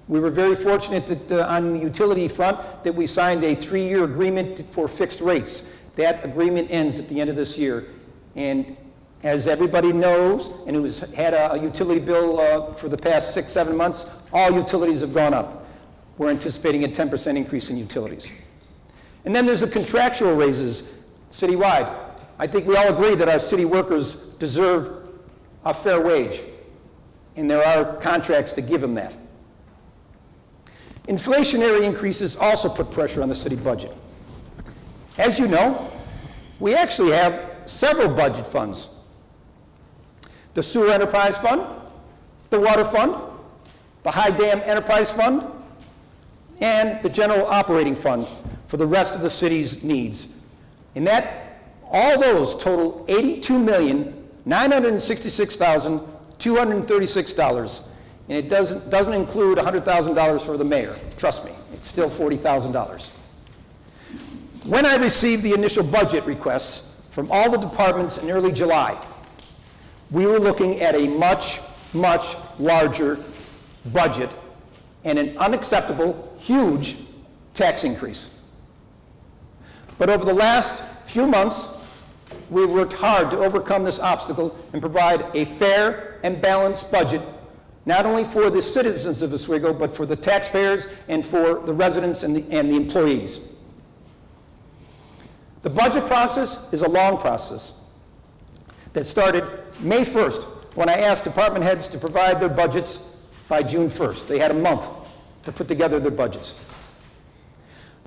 We were very fortunate that on the utility front that we signed a 3-year agreement for fixed rates. That agreement ends at the end of this year. And as everybody knows, and who's had a utility bill for the past 6-7 months, all utilities have gone up. We're anticipating a 10% increase in utilities. And then there's the contractual raises citywide. I think we all agree that our city workers deserve a fair wage, and there are contracts to give them that. Inflationary increases also put pressure on the city budget. As you know, we actually have several budget funds. The Sewer Enterprise Fund, the Water Fund, the High Dam Enterprise Fund, and the General Operating Fund for the rest of the city's needs. And all those total $82,966,236, and it doesn't include $100,000 for the mayor. Trust me, it's still $40,000. When I received the initial budget requests from all the departments in early July, we were looking at a much, much larger budget and an unacceptable, huge tax increase. But over the last few months, we've worked hard to overcome this obstacle and provide a fair and balanced budget, not only for the citizens of Oswego, but for the taxpayers and for the residents and the employees. The budget process is a long process that started May 1st, when I asked department heads to provide their budgets by June 1st. They had a month to put together their budgets.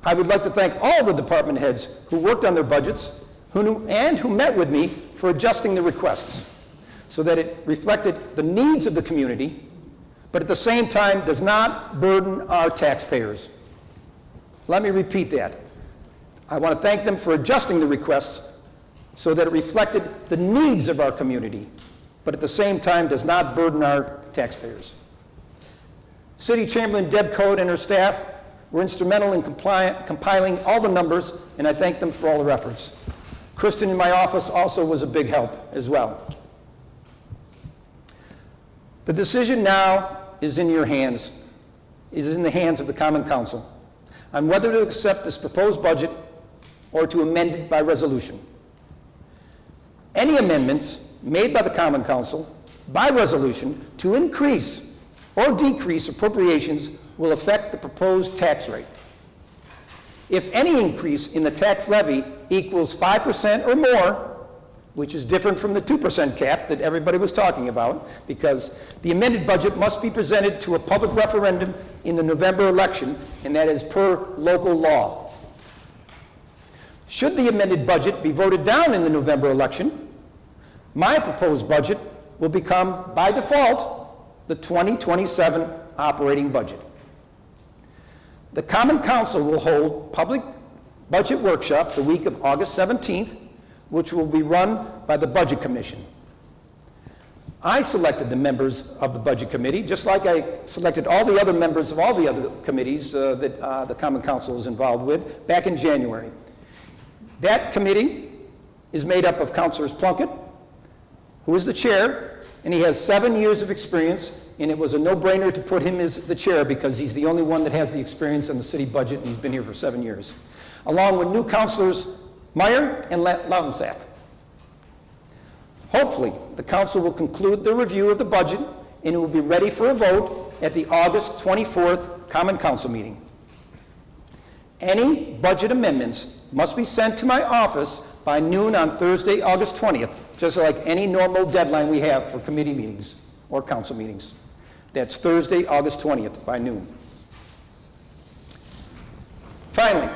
I would like to thank all the department heads who worked on their budgets who met with me for adjusting the requests so that it reflected the needs of the community, but at the same time does not burden our taxpayers. Let me repeat that. I want to thank them for adjusting the requests so that it reflected the needs of our community, but at the same time does not burden our taxpayers. City Chamberlain Deb Code and her staff were instrumental in compiling all the numbers, and I thank them for all their efforts. Kristen in my office also was a big help as well. The decision now is in your hands, is in the hands of the Common Council on whether to accept this proposed budget or to amend it by resolution. Any amendments made by the Common Council by resolution to increase or decrease appropriations will affect the proposed tax rate. If any increase in the tax levy equals 5% or more, which is different from the 2% cap that everybody was talking about, because the amended budget must be presented to a public referendum in the November election, and that is per local law. Should the amended budget be voted down in the November election, my proposed budget will become, by default, the 2027 operating budget. The Common Council will hold public budget workshop the week of August 17th, which will be run by the Budget Commission. I selected the members of the Budget Committee, just like I selected all the other members of all the other committees that the Common Council is involved with back in January. That committee is made up of Councilors Plunkett, who is the chair, and he has 7 years of experience, and it was a no-brainer to put him as the chair because he's the only one that has the experience on the city budget, and he's been here for 7 years, along with new councilors Meyer and Lautensack. Hopefully, the council will conclude the review of the budget, and it will be ready for a vote at the August 24th Common Council meeting. Any budget amendments must be sent to my office by noon on Thursday, August 20th, just like any normal deadline we have for committee meetings or council meetings. That's Thursday, August 20th by noon. Finally,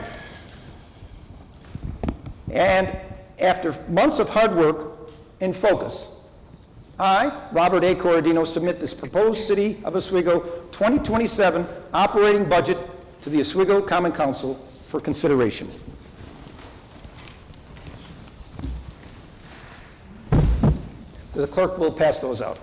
and after months of hard work and focus, I, Robert A. Corradino, submit this proposed City of Oswego 2027 operating budget to the Oswego Common Council for consideration. The clerk will pass those out.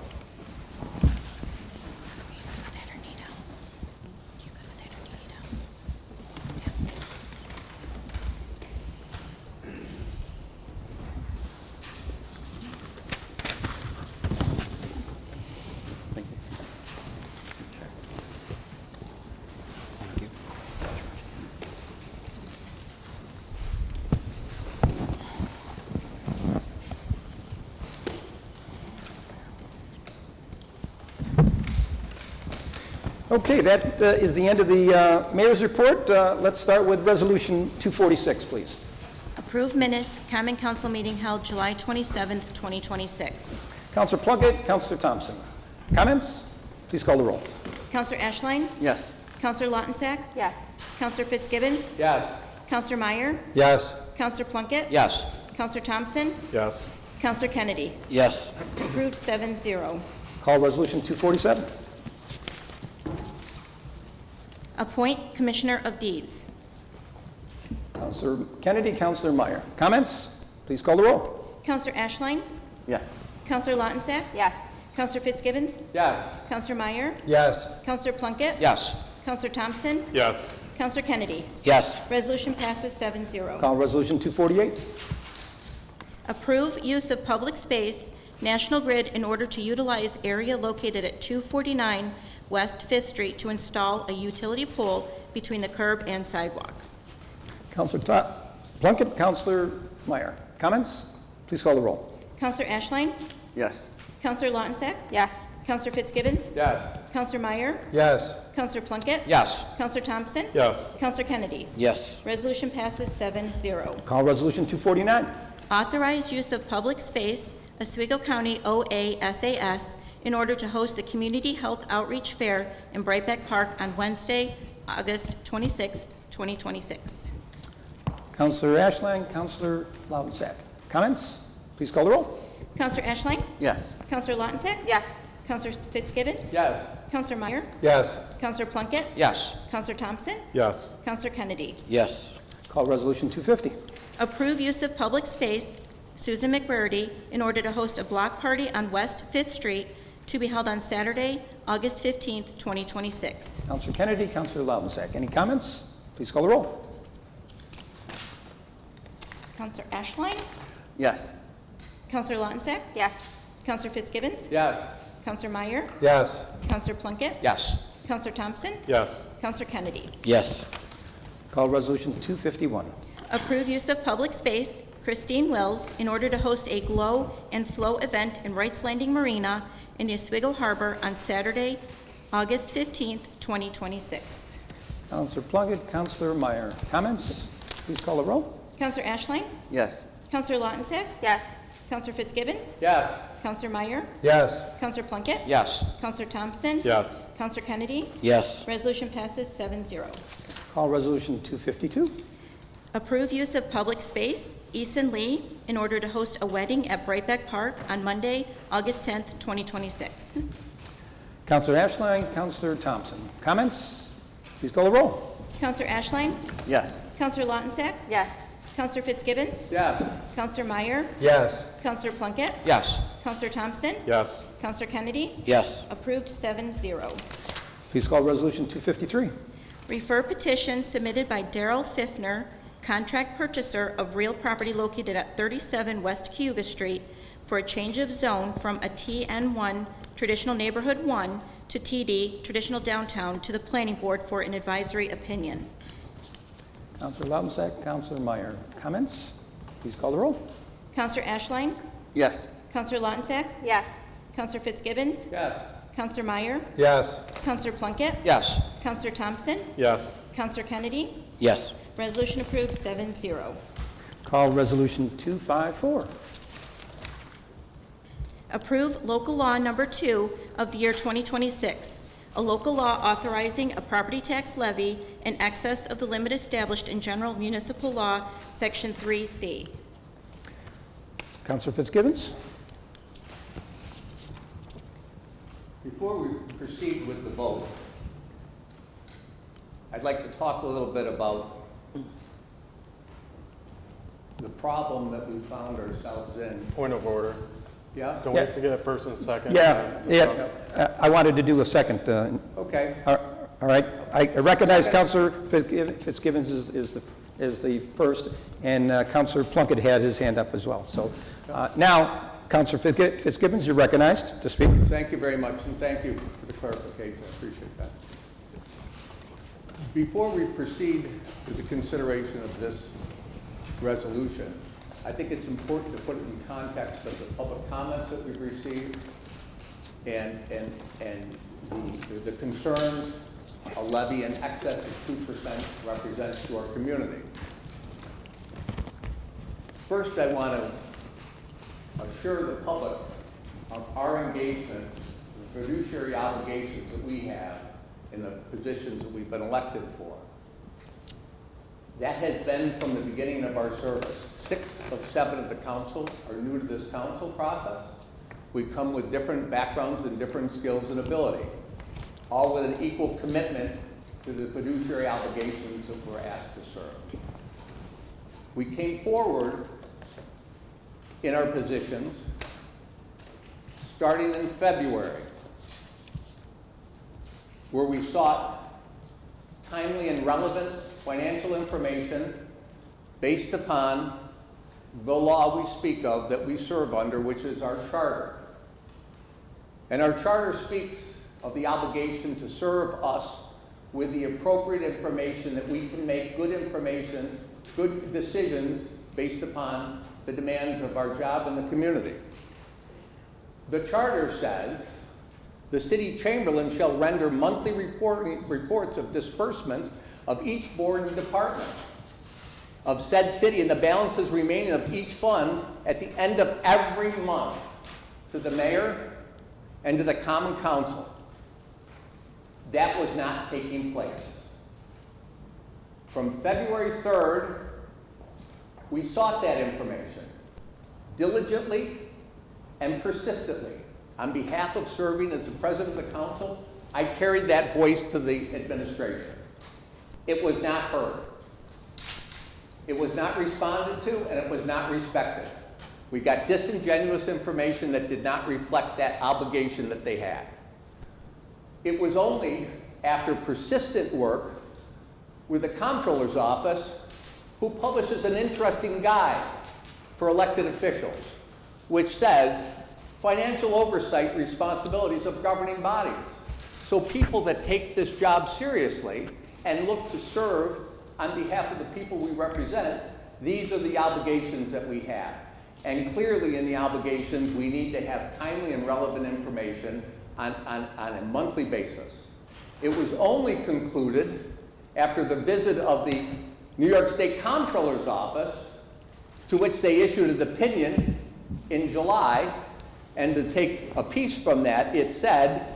Okay, that is the end of the mayor's report. Let's start with Resolution 246, please. Approve minutes, Common Council meeting held July 27th, 2026. Councilor Plunkett, Councilor Thompson. Comments? Please call the roll. Counselor Ashline? Yes. Counselor Lautensack? Yes. Counselor Fitzgibbons? Yes. Counselor Meyer? Yes. Counselor Plunkett? Yes. Counselor Thompson? Yes. Counselor Kennedy? Yes. Approved 7-0. Call Resolution 247. Appoint Commissioner of Deeds. Councilor Kennedy, Councilor Meyer. Comments? Please call the roll. Counselor Ashline? Yes. Counselor Lautensack? Yes. Counselor Fitzgibbons? Yes. Counselor Meyer? Yes. Counselor Plunkett? Yes. Counselor Thompson? Yes. Counselor Kennedy? Yes. Resolution passes 7-0. Call Resolution 248. Approve use of public space, National Grid, in order to utilize area located at 249 West 5th Street to install a utility pole between the curb and sidewalk. Councilor Plunkett, Councilor Meyer. Comments? Please call the roll. Counselor Ashline? Yes. Counselor Lautensack? Yes. Counselor Fitzgibbons? Yes. Counselor Meyer? Yes. Counselor Plunkett? Yes. Counselor Thompson? Yes. Counselor Kennedy? Yes. Resolution passes 7-0. Call Resolution 249. Authorize use of public space, Oswego County OASAS, in order to host the Community Health Outreach Fair in Brightback Park on Wednesday, August 26, 2026. Counselor Ashline, Counselor Lautensack. Comments? Please call the roll. Counselor Ashline? Yes. Counselor Lautensack? Yes. Counselor Fitzgibbons? Yes. Counselor Meyer? Yes. Counselor Plunkett? Yes. Counselor Thompson? Yes. Counselor Kennedy? Yes. Call Resolution 250. Approve use of public space, Susan McBurney, in order to host a block party on West Fifth Street to be held on Saturday, August 15th, 2026. Counselor Kennedy, Counselor Lautensack. Any comments? Please call the roll. Counselor Ashline? Yes. Counselor Lautensack? Yes. Counselor Fitzgibbons? Yes. Counselor Meyer? Yes. Counselor Plunkett? Yes. Counselor Thompson? Yes. Counselor Kennedy? Yes. Call Resolution 251. Approve use of public space, Christine Wills, in order to host a Glow and Flow event in Wrights Landing Marina in the Oswego Harbor on Saturday, August 15th, 2026. Counselor Plunkett, Counselor Meyer. Comments? Please call the roll. Counselor Ashline? Yes. Counselor Lautensack? Yes. Counselor Fitzgibbons? Yes. Counselor Meyer? Yes. Counselor Plunkett? Yes. Counselor Thompson? Yes. Counselor Kennedy? Yes. Resolution passes 7-0. Call Resolution 252. Approve use of public space, Eason Lee, in order to host a wedding at Brightback Park on Monday, August 10th, 2026. Counselor Ashline, Counselor Thompson. Comments? Please call the roll. Counselor Ashline? Yes. Counselor Lautensack? Yes. Counselor Fitzgibbons? Yes. Counselor Meyer? Yes. Counselor Plunkett? Yes. Counselor Thompson? Yes. Counselor Kennedy? Yes. Approved 7-0. Please call Resolution 253. Refer petition submitted by Daryl Fiffner, contract purchaser of real property located at 37 West Cayuga Street, for a change of zone from a TN1 Traditional Neighborhood 1 to TD Traditional Downtown to the Planning Board for an advisory opinion. Counselor Lautensack, Counselor Meyer. Comments? Please call the roll. Counselor Ashline? Yes. Counselor Lautensack? Yes. Counselor Fitzgibbons? Yes. Counselor Meyer? Yes. Counselor Plunkett? Yes. Counselor Thompson? Yes. Counselor Kennedy? Yes. Resolution approved 7-0. Call Resolution 254. Approve local law number 2 of the year 2026, a local law authorizing a property tax levy in excess of the limit established in General Municipal Law, Section 3C. Counselor Fitzgibbons? Before we proceed with the vote, I'd like to talk a little bit about the problem that we found ourselves in. Point of order. Yeah? Don't we have to get a first and second? Yeah, I wanted to do a second. Okay. All right. I recognize Counselor Fitzgibbons is the first, and Counselor Plunkett had his hand up as well. So now, Counselor Fitzgibbons, you're recognized to speak. Thank you very much, and thank you for the clarification. I appreciate that. Before we proceed with the consideration of this resolution, I think it's important to put it in context of the public comments that we've received and the concerns a levy in excess of 2% represents to our community. First, I want to assure the public of our engagement, the fiduciary obligations that we have in the positions that we've been elected for. That has been from the beginning of our service. 6 of 7 of the council are new to this council process. We come with different backgrounds and different skills and ability, all with an equal commitment to the fiduciary obligations that we're asked to serve. We came forward in our positions starting in February, where we sought timely and relevant financial information based upon the law we speak of that we serve under, which is our charter. And our charter speaks of the obligation to serve us with the appropriate information that we can make good decisions based upon the demands of our job in the community. The charter says the city chamberlain shall render monthly reports of disbursements of each board and department of said city and the balances remaining of each fund at the end of every month to the mayor and to the common council. That was not taking place. From February 3rd, we sought that information diligently and persistently. On behalf of serving as the president of the council, I carried that voice to the administration. It was not heard. It was not responded to, and it was not respected. We got disingenuous information that did not reflect that obligation that they had. It was only after persistent work with the comptroller's office, who publishes an interesting guide for elected officials, which says financial oversight responsibilities of governing bodies. So people that take this job seriously and look to serve on behalf of the people we represent, these are the obligations that we have. And clearly in the obligations, we need to have timely and relevant information on a monthly basis. It was only concluded after the visit of the New York State Comptroller's Office, to which they issued an opinion in July, and to take a piece from that, it said,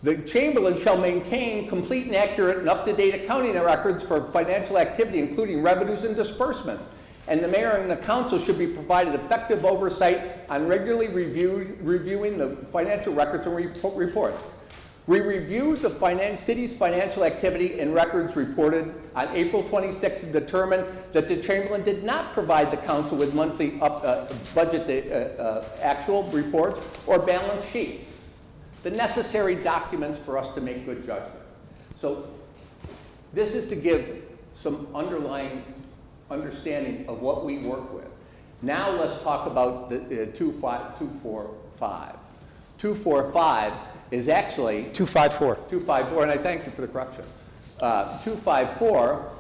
the Chamberlain shall maintain complete and accurate and up-to-date accounting records for financial activity, including revenues and disbursements. And the mayor and the council should be provided effective oversight on regularly reviewing the financial records and reports. We reviewed the city's financial activity and records reported on April 26th and determined that the Chamberlain did not provide the council with monthly budget actual reports or balance sheets, the necessary documents for us to make good judgment. So this is to give some underlying understanding of what we work with. Now let's talk about the 245. 245 is actually 254. 254, and I thank you for the correction. 254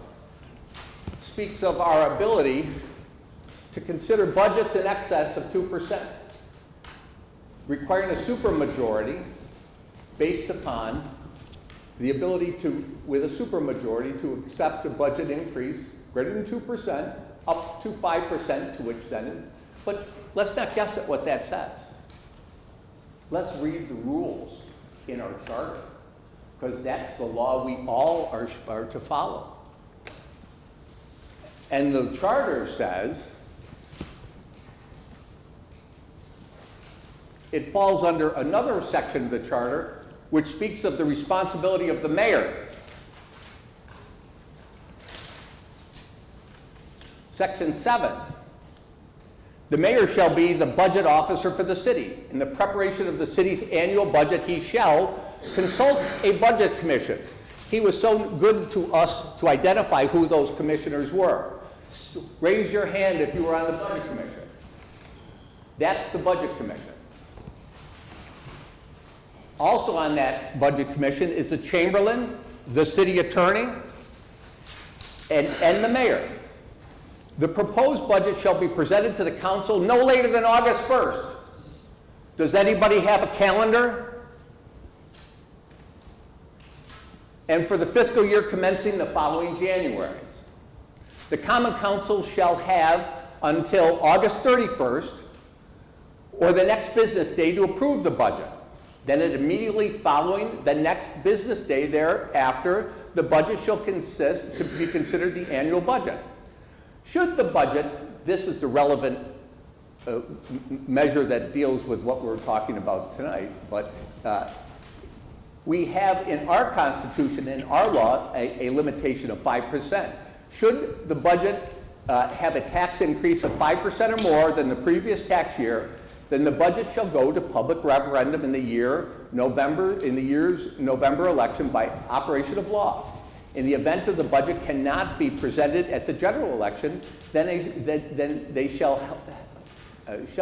speaks of our ability to consider budgets in excess of 2%, requiring a supermajority based upon the ability to, with a supermajority, to accept a budget increase greater than 2%, up to 5%, to which then, but let's not guess at what that says. Let's read the rules in our charter, because that's the law we all are to follow. And the charter says it falls under another section of the charter which speaks of the responsibility of the mayor. Section 7. The mayor shall be the budget officer for the city. In the preparation of the city's annual budget, he shall consult a budget commission. He was so good to us to identify who those commissioners were. Raise your hand if you were on the budget commission. That's the budget commission. Also on that budget commission is the chamberlain, the city attorney, and the mayor. The proposed budget shall be presented to the council no later than August 1st. Does anybody have a calendar? And for the fiscal year commencing the following January. The Common Council shall have until August 31st or the next business day to approve the budget. Then immediately following the next business day thereafter, the budget shall be considered the annual budget. Should the budget, this is the relevant measure that deals with what we're talking about tonight, but we have in our Constitution, in our law, a limitation of 5%. Should the budget have a tax increase of 5% or more than the previous tax year, then the budget shall go to public referendum in the year's November election by operation of law. In the event of the budget cannot be presented at the general election, then they shall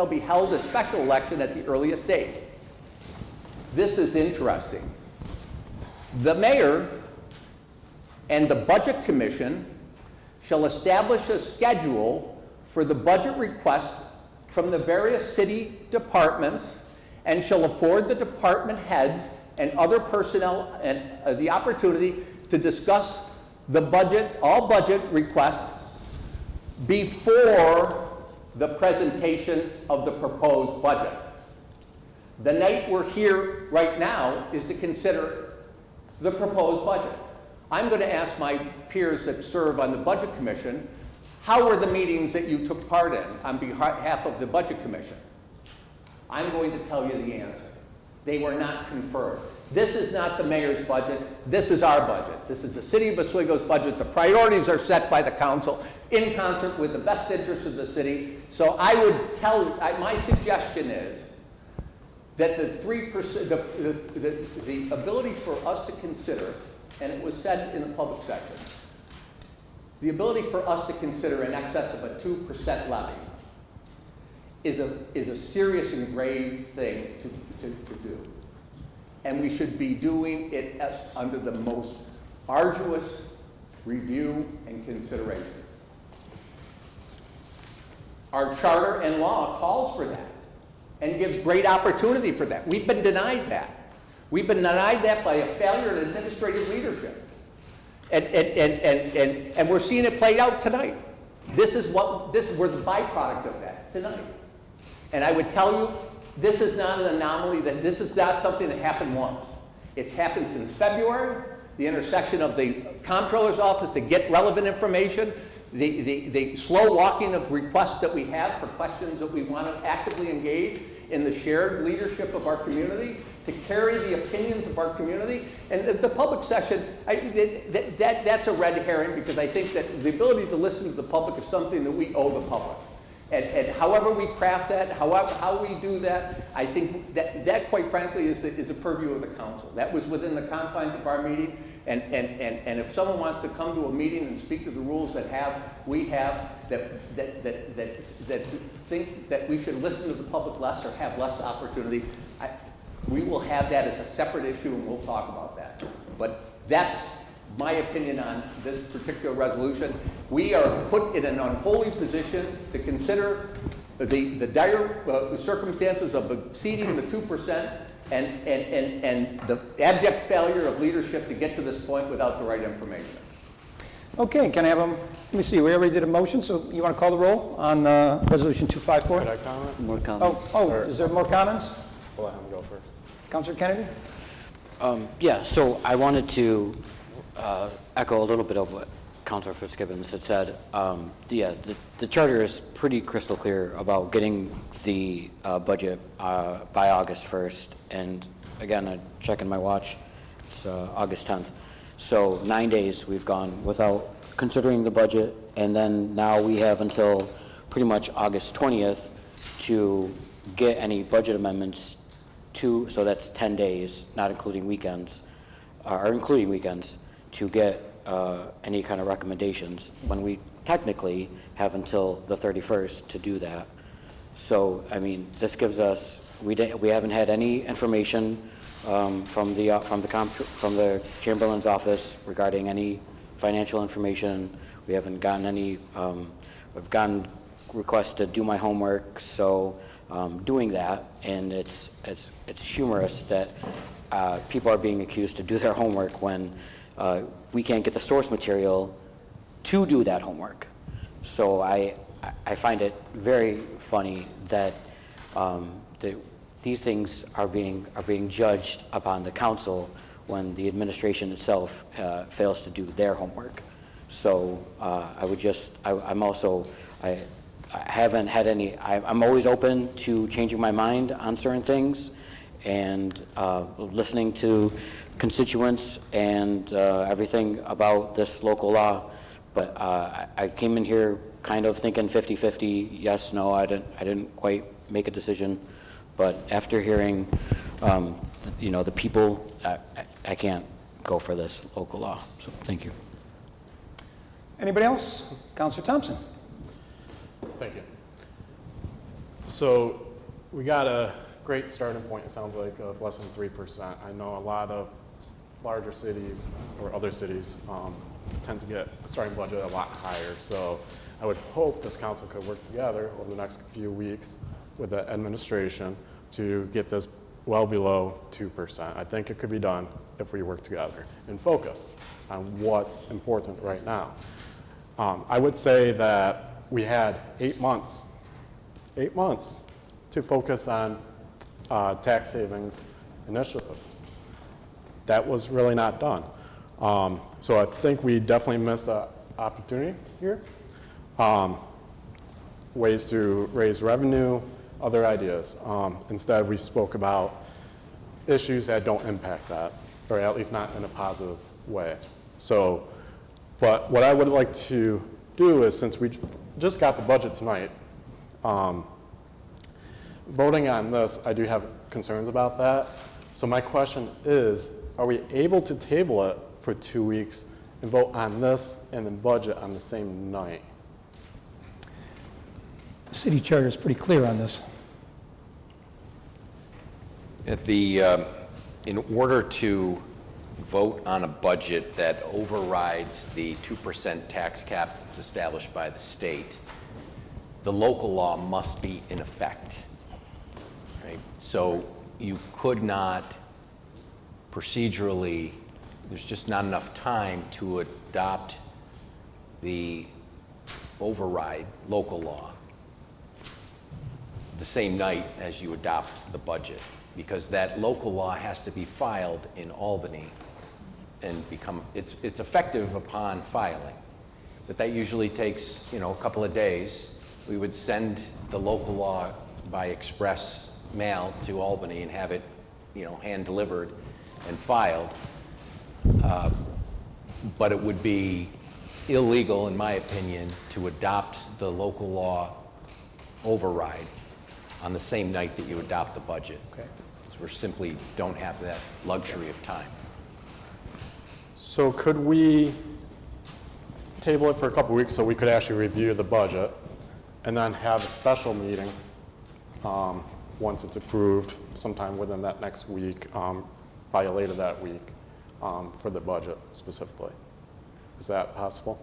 be held a special election at the earliest date. This is interesting. The mayor and the budget commission shall establish a schedule for the budget requests from the various city departments and shall afford the department heads and other personnel and the opportunity to discuss the budget, all budget requests before the presentation of the proposed budget. The night we're here right now is to consider the proposed budget. I'm going to ask my peers that serve on the Budget Commission, how were the meetings that you took part in on behalf of the Budget Commission? I'm going to tell you the answer. They were not confirmed. This is not the mayor's budget. This is our budget. This is the City of Oswego's budget. The priorities are set by the council in concert with the best interests of the city. So I would tell, my suggestion is that the 3%, the ability for us to consider, and it was said in the public session, the ability for us to consider in excess of a 2% levy is a serious and grave thing to do. And we should be doing it under the most arduous review and consideration. Our charter and law calls for that and gives great opportunity for that. We've been denied that. We've been denied that by a failure in administrative leadership. And we're seeing it played out tonight. We're the byproduct of that tonight. And I would tell you, this is not an anomaly, that this is not something that happened once. It's happened since February, the intercession of the comptroller's office to get relevant information, the slow walking of requests that we have for questions that we want to actively engage in the shared leadership of our community, to carry the opinions of our community. And the public session, that's a red herring, because I think that the ability to listen to the public is something that we owe the public. And however we craft that, how we do that, I think that quite frankly is a purview of the council. That was within the confines of our meeting. And if someone wants to come to a meeting and speak to the rules we have that think that we should listen to the public less or have less opportunity, we will have that as a separate issue and we'll talk about that. But that's my opinion on this particular resolution. We are put in an unholy position to consider the dire circumstances of exceeding the 2% and the abject failure of leadership to get to this point without the right information. Okay, can I have let me see, we already did a motion, so you want to call the roll on Resolution 254? Could I comment? More comments. Is there more comments? We'll let him go first. Councilor Kennedy? Yeah, so I wanted to echo a little bit of what Councilor Fitzgibbons had said. The charter is pretty crystal clear about getting the budget by August 1st. And again, I'm checking my watch, it's August 10th. So 9 days we've gone without considering the budget. And then now we have until pretty much August 20th to get any budget amendments so that's 10 days, not including weekends, or including weekends, to get any kind of recommendations, when we technically have until the 31st to do that. So, I mean, this gives us, we haven't had any information from the Chamberlain's office regarding any financial information. We haven't gotten any, we've gotten requests to do my homework, so doing that, and it's humorous that people are being accused to do their homework when we can't get the source material to do that homework. So I find it very funny that these things are being judged upon the council when the administration itself fails to do their homework. So I haven't had any, I'm always open to changing my mind on certain things and listening to constituents and everything about this local law. But I came in here kind of thinking 50-50, yes, no, I didn't quite make a decision. But after hearing, the people, I can't go for this local law. So thank you. Anybody else? Councilor Thompson? Thank you. So we got a great starting point, it sounds like, of less than 3%. I know a lot of larger cities or other cities tend to get a starting budget a lot higher. So I would hope this council could work together over the next few weeks with the administration to get this well below 2%. I think it could be done if we work together and focus on what's important right now. I would say that we had 8 months to focus on tax savings initiatives. That was really not done. So I think we definitely missed the opportunity here. Ways to raise revenue, other ideas. Instead, we spoke about issues that don't impact that, or at least not in a positive way. So, but what I would like to do is, since we just got the budget tonight, voting on this, I do have concerns about that. So my question is, are we able to table it for 2 weeks and vote on this and the budget on the same night? The city charter is pretty clear on this. In order to vote on a budget that overrides the 2% tax cap that's established by the state, the local law must be in effect, right? So you could not procedurally, there's just not enough time to adopt the override local law the same night as you adopt the budget, because that local law has to be filed in Albany and it's effective upon filing. But that usually takes, a couple of days. We would send the local law by express mail to Albany and have it, hand delivered and filed. But it would be illegal, in my opinion, to adopt the local law override on the same night that you adopt the budget. Okay. Because we simply don't have that luxury of time. So could we table it for a couple weeks so we could actually review the budget and then have a special meeting once it's approved sometime within that next week, probably later that week, for the budget specifically? Is that possible?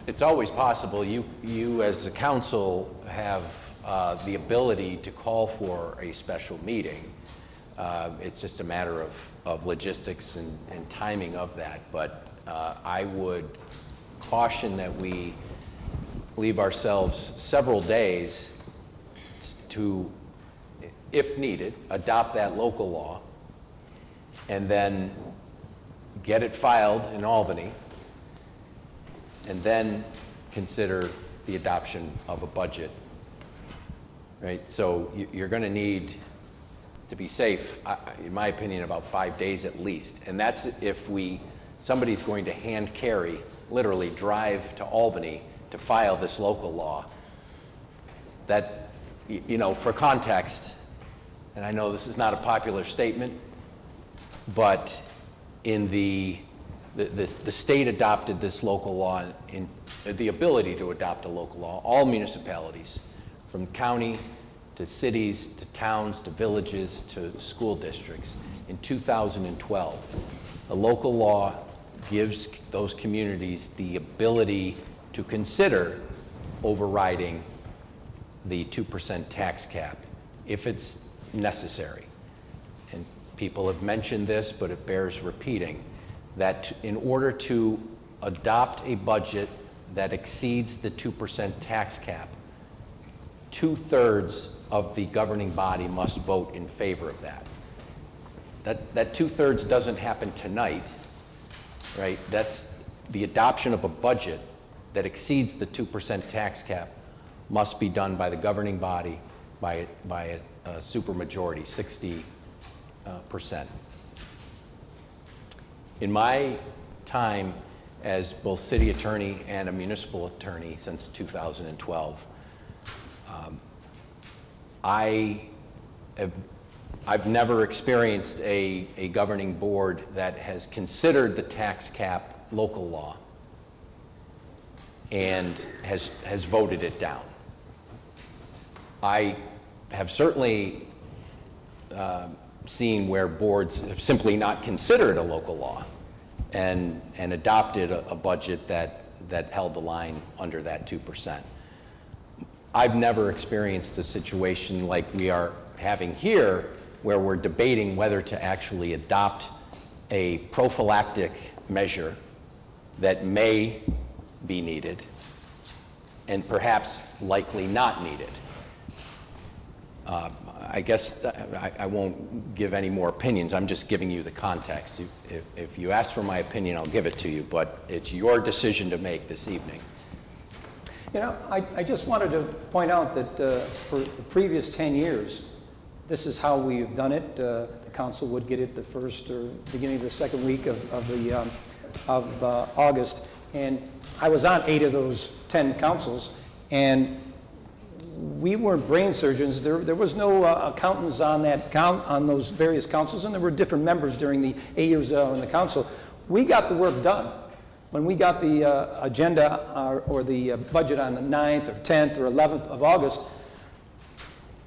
It's always possible. You as a council have the ability to call for a special meeting. It's just a matter of logistics and timing of that. But I would caution that we leave ourselves several days to, if needed, adopt that local law and then get it filed in Albany and then consider the adoption of a budget, right? So you're going to need, to be safe, in my opinion, about 5 days at least. And that's if somebody's going to hand carry, literally drive to Albany to file this local law. That, for context, and I know this is not a popular statement, but in the state adopted this local law, in the ability to adopt a local law, all municipalities, from county to cities to towns to villages to school districts, in 2012. The local law gives those communities the ability to consider overriding the 2% tax cap if it's necessary. And people have mentioned this, but it bears repeating, that in order to adopt a budget that exceeds the 2% tax cap, 2/3 of the governing body must vote in favor of that. That 2/3 doesn't happen tonight, right? That's the adoption of a budget that exceeds the 2% tax cap must be done by the governing body by a supermajority, 60%. In my time as both city attorney and a municipal attorney since 2012, I've never experienced a governing board that has considered the tax cap local law and has voted it down. I have certainly seen where boards have simply not considered a local law and adopted a budget that that held the line under that 2%. I've never experienced a situation like we are having here, where we're debating whether to actually adopt a prophylactic measure that may be needed and perhaps likely not needed. I guess I won't give any more opinions. I'm just giving you the context. If you ask for my opinion, I'll give it to you, but it's your decision to make this evening. You know, I just wanted to point out that for the previous 10 years, this is how we've done it. The council would get it the first or beginning of the second week of August. And I was on 8 of those 10 councils, and we weren't brain surgeons. There was no accountants on those various councils, and there were different members during the 8 years on the council. We got the work done. When we got the agenda or the budget on the 9th or 10th or 11th of August,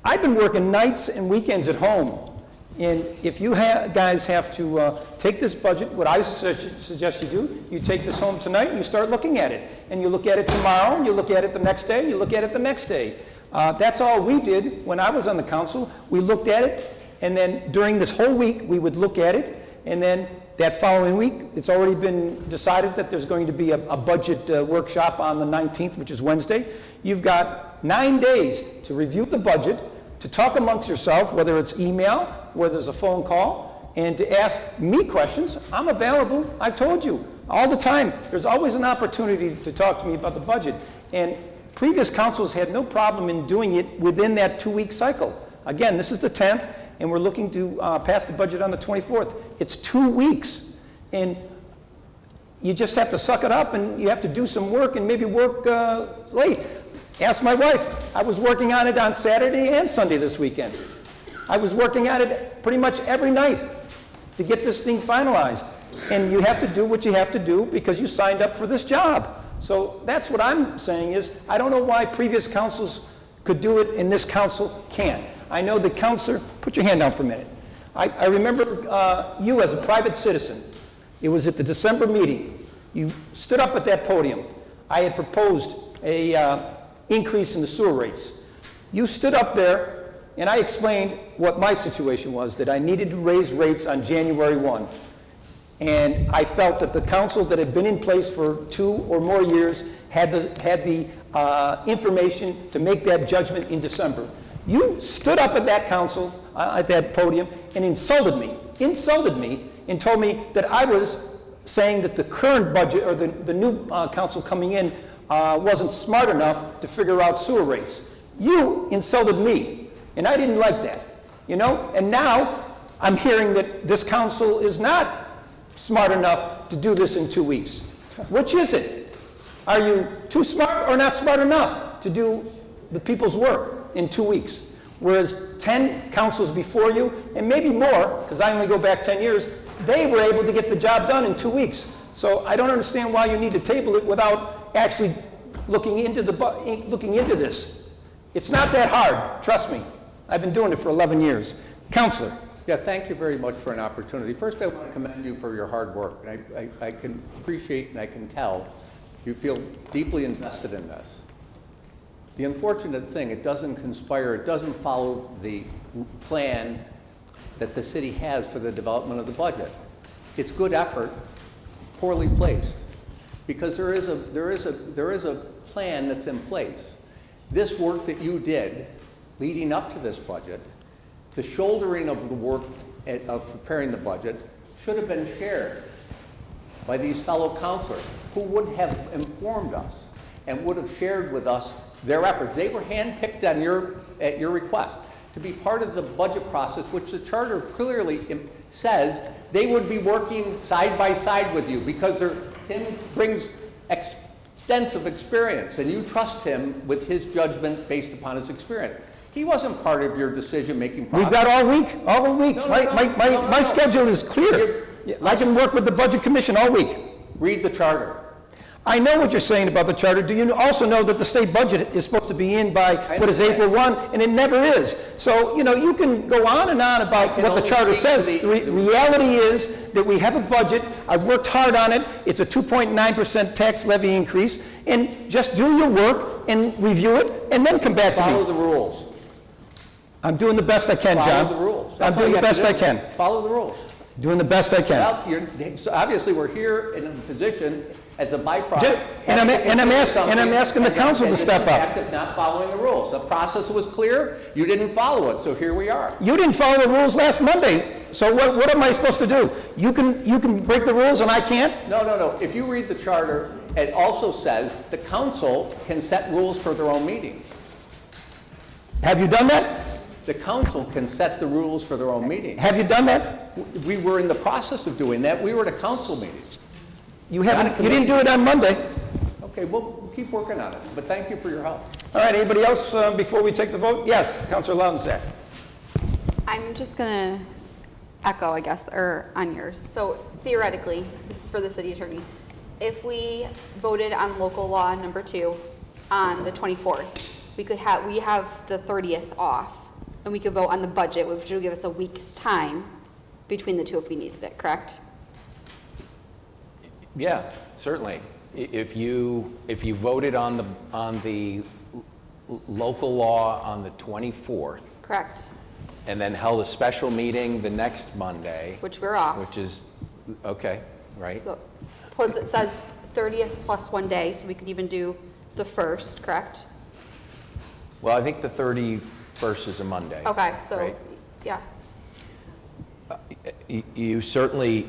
I've been working nights and weekends at home. And if you guys have to take this budget, what I suggest you do, you take this home tonight and you start looking at it. And you look at it tomorrow, and you look at it the next day, and you look at it the next day. That's all we did when I was on the council. We looked at it, and then during this whole week, we would look at it, and then that following week, it's already been decided that there's going to be a budget workshop on the 19th, which is Wednesday. You've got 9 days to review the budget, to talk amongst yourself, whether it's email, whether it's a phone call, and to ask me questions. I'm available. I told you all the time. There's always an opportunity to talk to me about the budget. And previous councils had no problem in doing it within that 2-week cycle. Again, this is the 10th, and we're looking to pass the budget on the 24th. It's 2 weeks, and you just have to suck it up, and you have to do some work and maybe work late. Ask my wife. I was working on it on Saturday and Sunday this weekend. I was working on it pretty much every night to get this thing finalized. And you have to do what you have to do because you signed up for this job. So that's what I'm saying is, I don't know why previous councils could do it and this council can't. I know the councilor, put your hand down for a minute. I remember you as a private citizen. It was at the December meeting. You stood up at that podium. I had proposed a increase in the sewer rates. You stood up there and I explained what my situation was, that I needed to raise rates on January 1. And I felt that the council that had been in place for 2 or more years had the information to make that judgment in December. You stood up at that council, at that podium, and insulted me, and told me that I was saying that the current budget, or the new council coming in, wasn't smart enough to figure out sewer rates. You insulted me, and I didn't like that, you know? And now I'm hearing that this council is not smart enough to do this in 2 weeks. Which is it? Are you too smart or not smart enough to do the people's work in 2 weeks? Whereas 10 councils before you, and maybe more, because I only go back 10 years, they were able to get the job done in 2 weeks. So I don't understand why you need to table it without actually looking into this. It's not that hard, trust me. I've been doing it for 11 years. Counselor. Yeah, thank you very much for an opportunity. First, I want to commend you for your hard work. I can appreciate and I can tell you feel deeply invested in this. The unfortunate thing, it doesn't conspire, it doesn't follow the plan that the city has for the development of the budget. It's good effort, poorly placed, because there is a plan that's in place. This work that you did leading up to this budget, the shouldering of the work of preparing the budget should have been shared by these fellow counselors who would have informed us and would have shared with us their efforts. They were handpicked at your request to be part of the budget process, which the charter clearly says they would be working side by side with you because Tim brings extensive experience and you trust him with his judgment based upon his experience. He wasn't part of your decision-making process. We've got all week. My schedule is clear. I can work with the Budget Commission all week. Read the charter. I know what you're saying about the charter. Do you also know that the state budget is supposed to be in by, what is understand. April 1, and it never is? So, you can go on and on about can what the only charter speak says. to The reality is that we have a budget. I've worked hard on it. It's a 2.9% tax levy increase. And just do your work and review it, and then come back to Follow me. the rules. I'm doing the best I can, John. Follow the rules. I'm That's all doing you the have to best I do. can. Follow the rules. Doing the best I can. Well, so obviously, we're here in a position as a byproduct. And I'm asking the council to step And up. it's an act of not following the rules. The process was clear, you didn't follow it, so here we are. You didn't follow the rules last Monday, so what am I supposed to do? You can break the rules and I can't? No. If you read the charter, it also says the council can set rules for their own meetings. Have you done that? The council can set the rules for their own meetings. Have you done that? We were in the process of doing that. We were at a council meeting. You didn't do it on Monday. Okay, we'll keep working on it, but thank you for your help. All right, anybody else before we take the vote? Yes, Councilor Lautensack. I'm just going to echo, I guess, or on yours. So theoretically, this is for the city attorney, if we voted on local law number 2 on the 24th, we have the 30th off, and we could vote on the budget, which would give us a week's time between the two if we needed it, correct? Yeah, certainly. If you voted on the local law on the 24th, Correct, and then held a special meeting the next Monday, which we're off. which is, okay, right? So, plus it says 30th plus 1 day, so we could even do the 1st, correct? Well, I think the 31st is a Monday. Okay, so, right? yeah, You certainly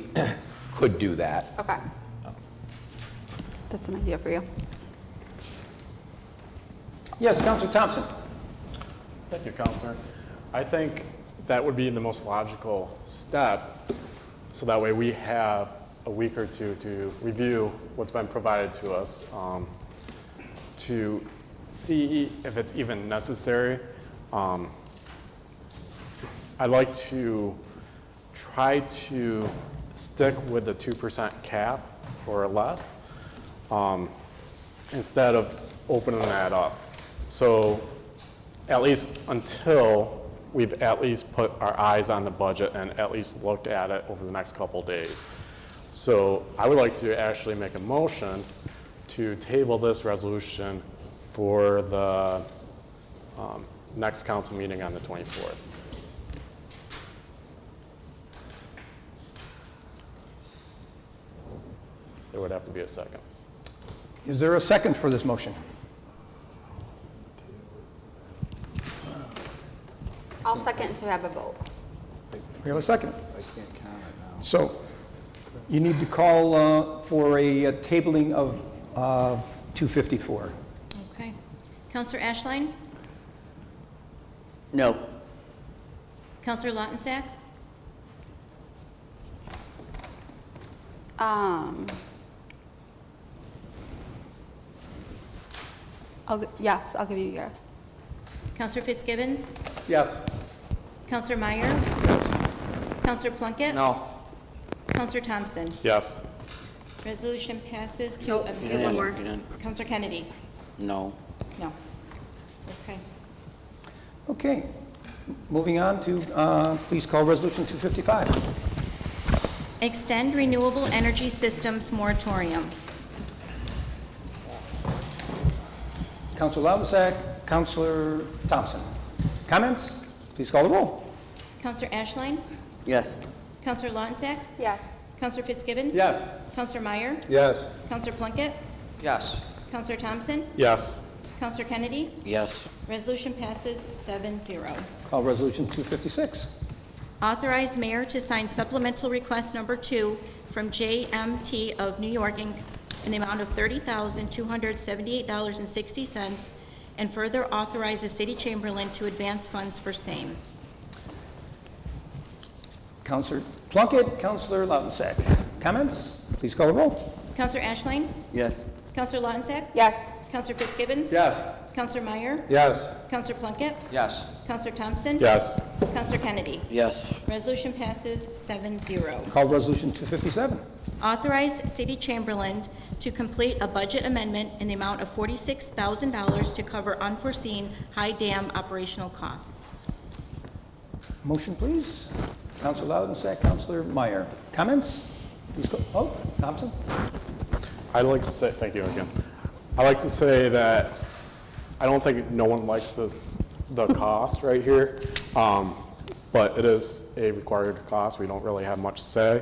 could do that. okay. That's an idea for you. Yes, Councilor Thompson. Thank you, Counselor. I think that would be the most logical step, so that way we have a week or two to review what's been provided to us, to see if it's even necessary. I'd like to try to stick with the 2% cap or less, instead of opening that up. So at least until we've at least put our eyes on the budget and at least looked at it over the next couple days. So I would like to actually make a motion to table this resolution for the next council meeting on the 24th. There would have to be a second. Is there a second for this motion? I'll second to have a vote. We have a second. I can't comment now. So you need to call for a tabling of 254. Okay. Counselor Ashline? No. Counselor Lautensack? Yes, I'll give you yes. Counselor Fitzgibbons? Yes. Counselor Meyer? Counselor Plunkett? No. Counselor Thompson? Yes. Resolution passes to... Nope, you did one more. Counselor Kennedy? No. No. Okay. Okay. Moving on to, please call Resolution 255. Extend renewable energy systems moratorium. Councilor Lautensack, Councilor Thompson. Comments? Please call the roll. Counselor Ashline? Yes. Counselor Lautensack? Yes. Counselor Fitzgibbons? Yes. Counselor Meyer? Yes. Counselor Plunkett? Yes. Counselor Thompson? Yes. Counselor Kennedy? Yes. Resolution passes 7-0. Call Resolution 256. Authorize mayor to sign supplemental request number 2 from JMT of New York in the amount of $30,278.60, and further authorize the city chamberlain to advance funds for same. Councilor Plunkett, Councilor Lautensack. Comments? Please call the roll. Counselor Ashline? Yes. Counselor Lautensack? Yes. Counselor Fitzgibbons? Yes. Counselor Meyer? Yes. Counselor Plunkett? Yes. Counselor Thompson? Yes. Counselor Kennedy. Yes. Resolution passes 7-0. Call Resolution 257. Authorize City Chamberlain to complete a budget amendment in the amount of $46,000 to cover unforeseen high dam operational costs. Motion, please. Counselor Laudensack, Counselor Meyer. Comments? Please go. Oh, Thompson? I'd like to say, thank you again. I'd like to say that I don't think no one likes the cost right here, but it is a required cost. We don't really have much say,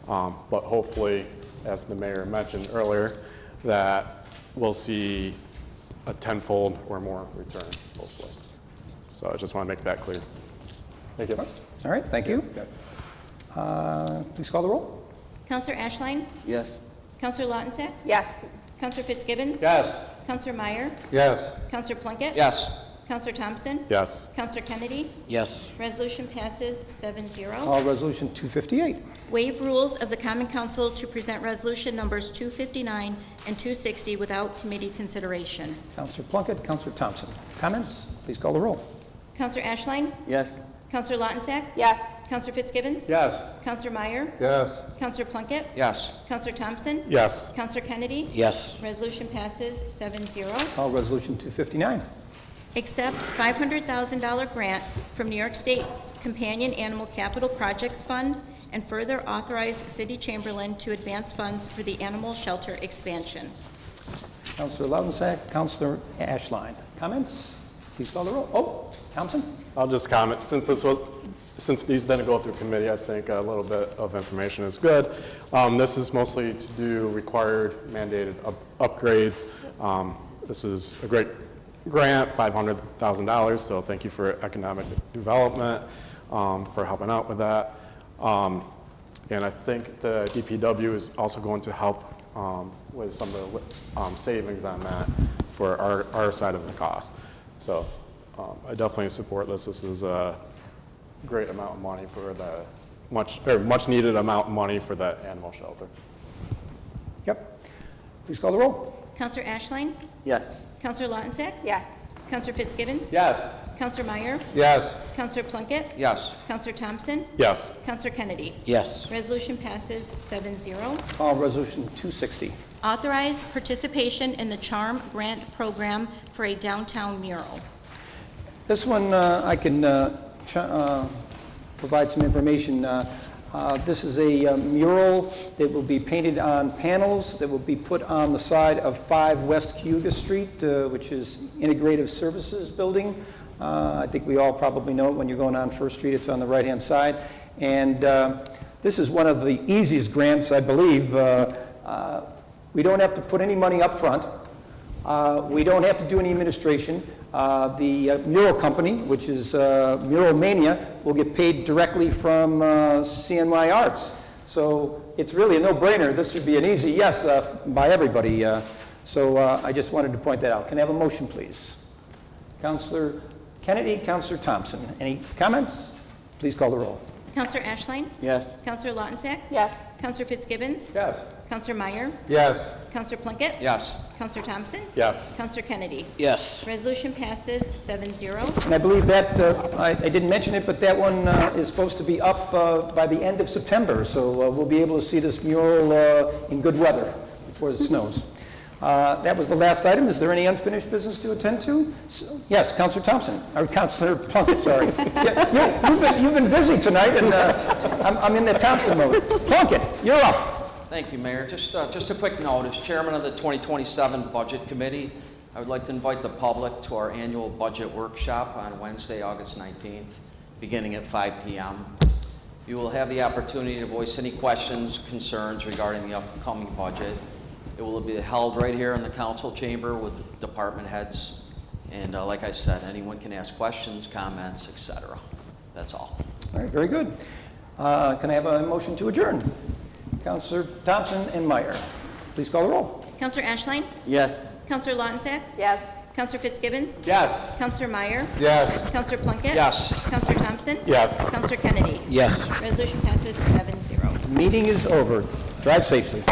but hopefully, as the mayor mentioned earlier, that we'll see a tenfold or more return, hopefully. So I just want to make that clear. Thank you. All right, thank you. Please call the roll. Counselor Ashline? Yes. Counselor Lautensack? Yes. Counselor Fitzgibbons? Yes. Counselor Meyer? Yes. Counselor Plunkett? Yes. Counselor Thompson? Yes. Counselor Kennedy? Yes. Resolution passes 7-0. Call Resolution 258. Waive rules of the Common Council to present resolution numbers 259 and 260 without committee consideration. Counselor Plunkett, Counselor Thompson. Comments? Please call the roll. Counselor Ashline? Yes. Counselor Lautensack? Yes. Counselor Fitzgibbons? Yes. Counselor Meyer? Yes. Counselor Plunkett? Yes. Counselor Thompson? Yes. Counselor Kennedy? Yes. Resolution passes 7-0. Call Resolution 259. Accept $500,000 grant from New York State Companion Animal Capital Projects Fund and further authorize City Chamberlain to advance funds for the animal shelter expansion. Counselor Laudensack, Counselor Ashline. Comments? Please call the roll. Oh, Thompson? I'll just comment, since these didn't go through committee, I think a little bit of information is good. This is mostly to do required mandated upgrades. This is a great grant, $500,000, so thank you for economic development for helping out with that. And I think the DPW is also going to help with some of the savings on that for our side of the cost. So I definitely support this. This is a great amount of money for the much needed amount of money for that animal shelter. Yep. Please call the roll. Counselor Ashline? Yes. Counselor Lautensack? Yes. Counselor Fitzgibbons? Yes. Counselor Meyer? Yes. Counselor Plunkett? Yes. Counselor Thompson? Yes. Counselor Kennedy? Yes. Resolution passes 7-0. Call Resolution 260. Authorize participation in the CHARM grant program for a downtown mural. This one, I can provide some information. This is a mural that will be painted on panels that will be put on the side of 5 West Cayuga Street, which is Integrative Services Building. I think we all probably know it when you're going on First Street. It's on the right-hand side. And this is one of the easiest grants, I believe. We don't have to put any money up front. We don't have to do any administration. The mural company, which is Mural Mania, will get paid directly from CNY Arts. So it's really a no-brainer. This should be an easy yes by everybody. So I just wanted to point that out. Can I have a motion, please? Counselor Kennedy, Counselor Thompson. Any comments? Please call the roll. Counselor Ashline? Yes. Counselor Lautensack? Yes. Counselor Fitzgibbons? Yes. Counselor Meyer? Yes. Counselor Plunkett? Yes. Counselor Thompson? Yes. Counselor Kennedy? Yes. Resolution passes 7-0. And I believe that, I didn't mention it, but that one is supposed to be up by the end of September. So we'll be able to see this mural in good weather before it snows. That was the last item. Is there any unfinished business to attend to? So, yes, Counselor Thompson, or Counselor Plunkett, sorry. Yeah, you've been busy tonight, and I'm in the Thompson mode. Plunkett, you're up. Thank you, Mayor. Just a quick note. As chairman of the 2027 Budget Committee, I would like to invite the public to our annual budget workshop on Wednesday, August 19th, beginning at 5 p.m. You will have the opportunity to voice any questions, concerns regarding the upcoming budget. It will be held right here in the council chamber with department heads. And like I said, anyone can ask questions, comments, etc. That's all. All right, very good. Can I have a motion to adjourn? Counselor Thompson and Meyer. Please call the roll. Counselor Ashline? Yes. Counselor Lautensack? Yes. Counselor Fitzgibbons? Yes. Counselor Meyer? Yes. Counselor Plunkett? Yes. Counselor Thompson? Yes. Counselor Kennedy? Yes. Resolution passes 7-0. Meeting is over. Drive safely.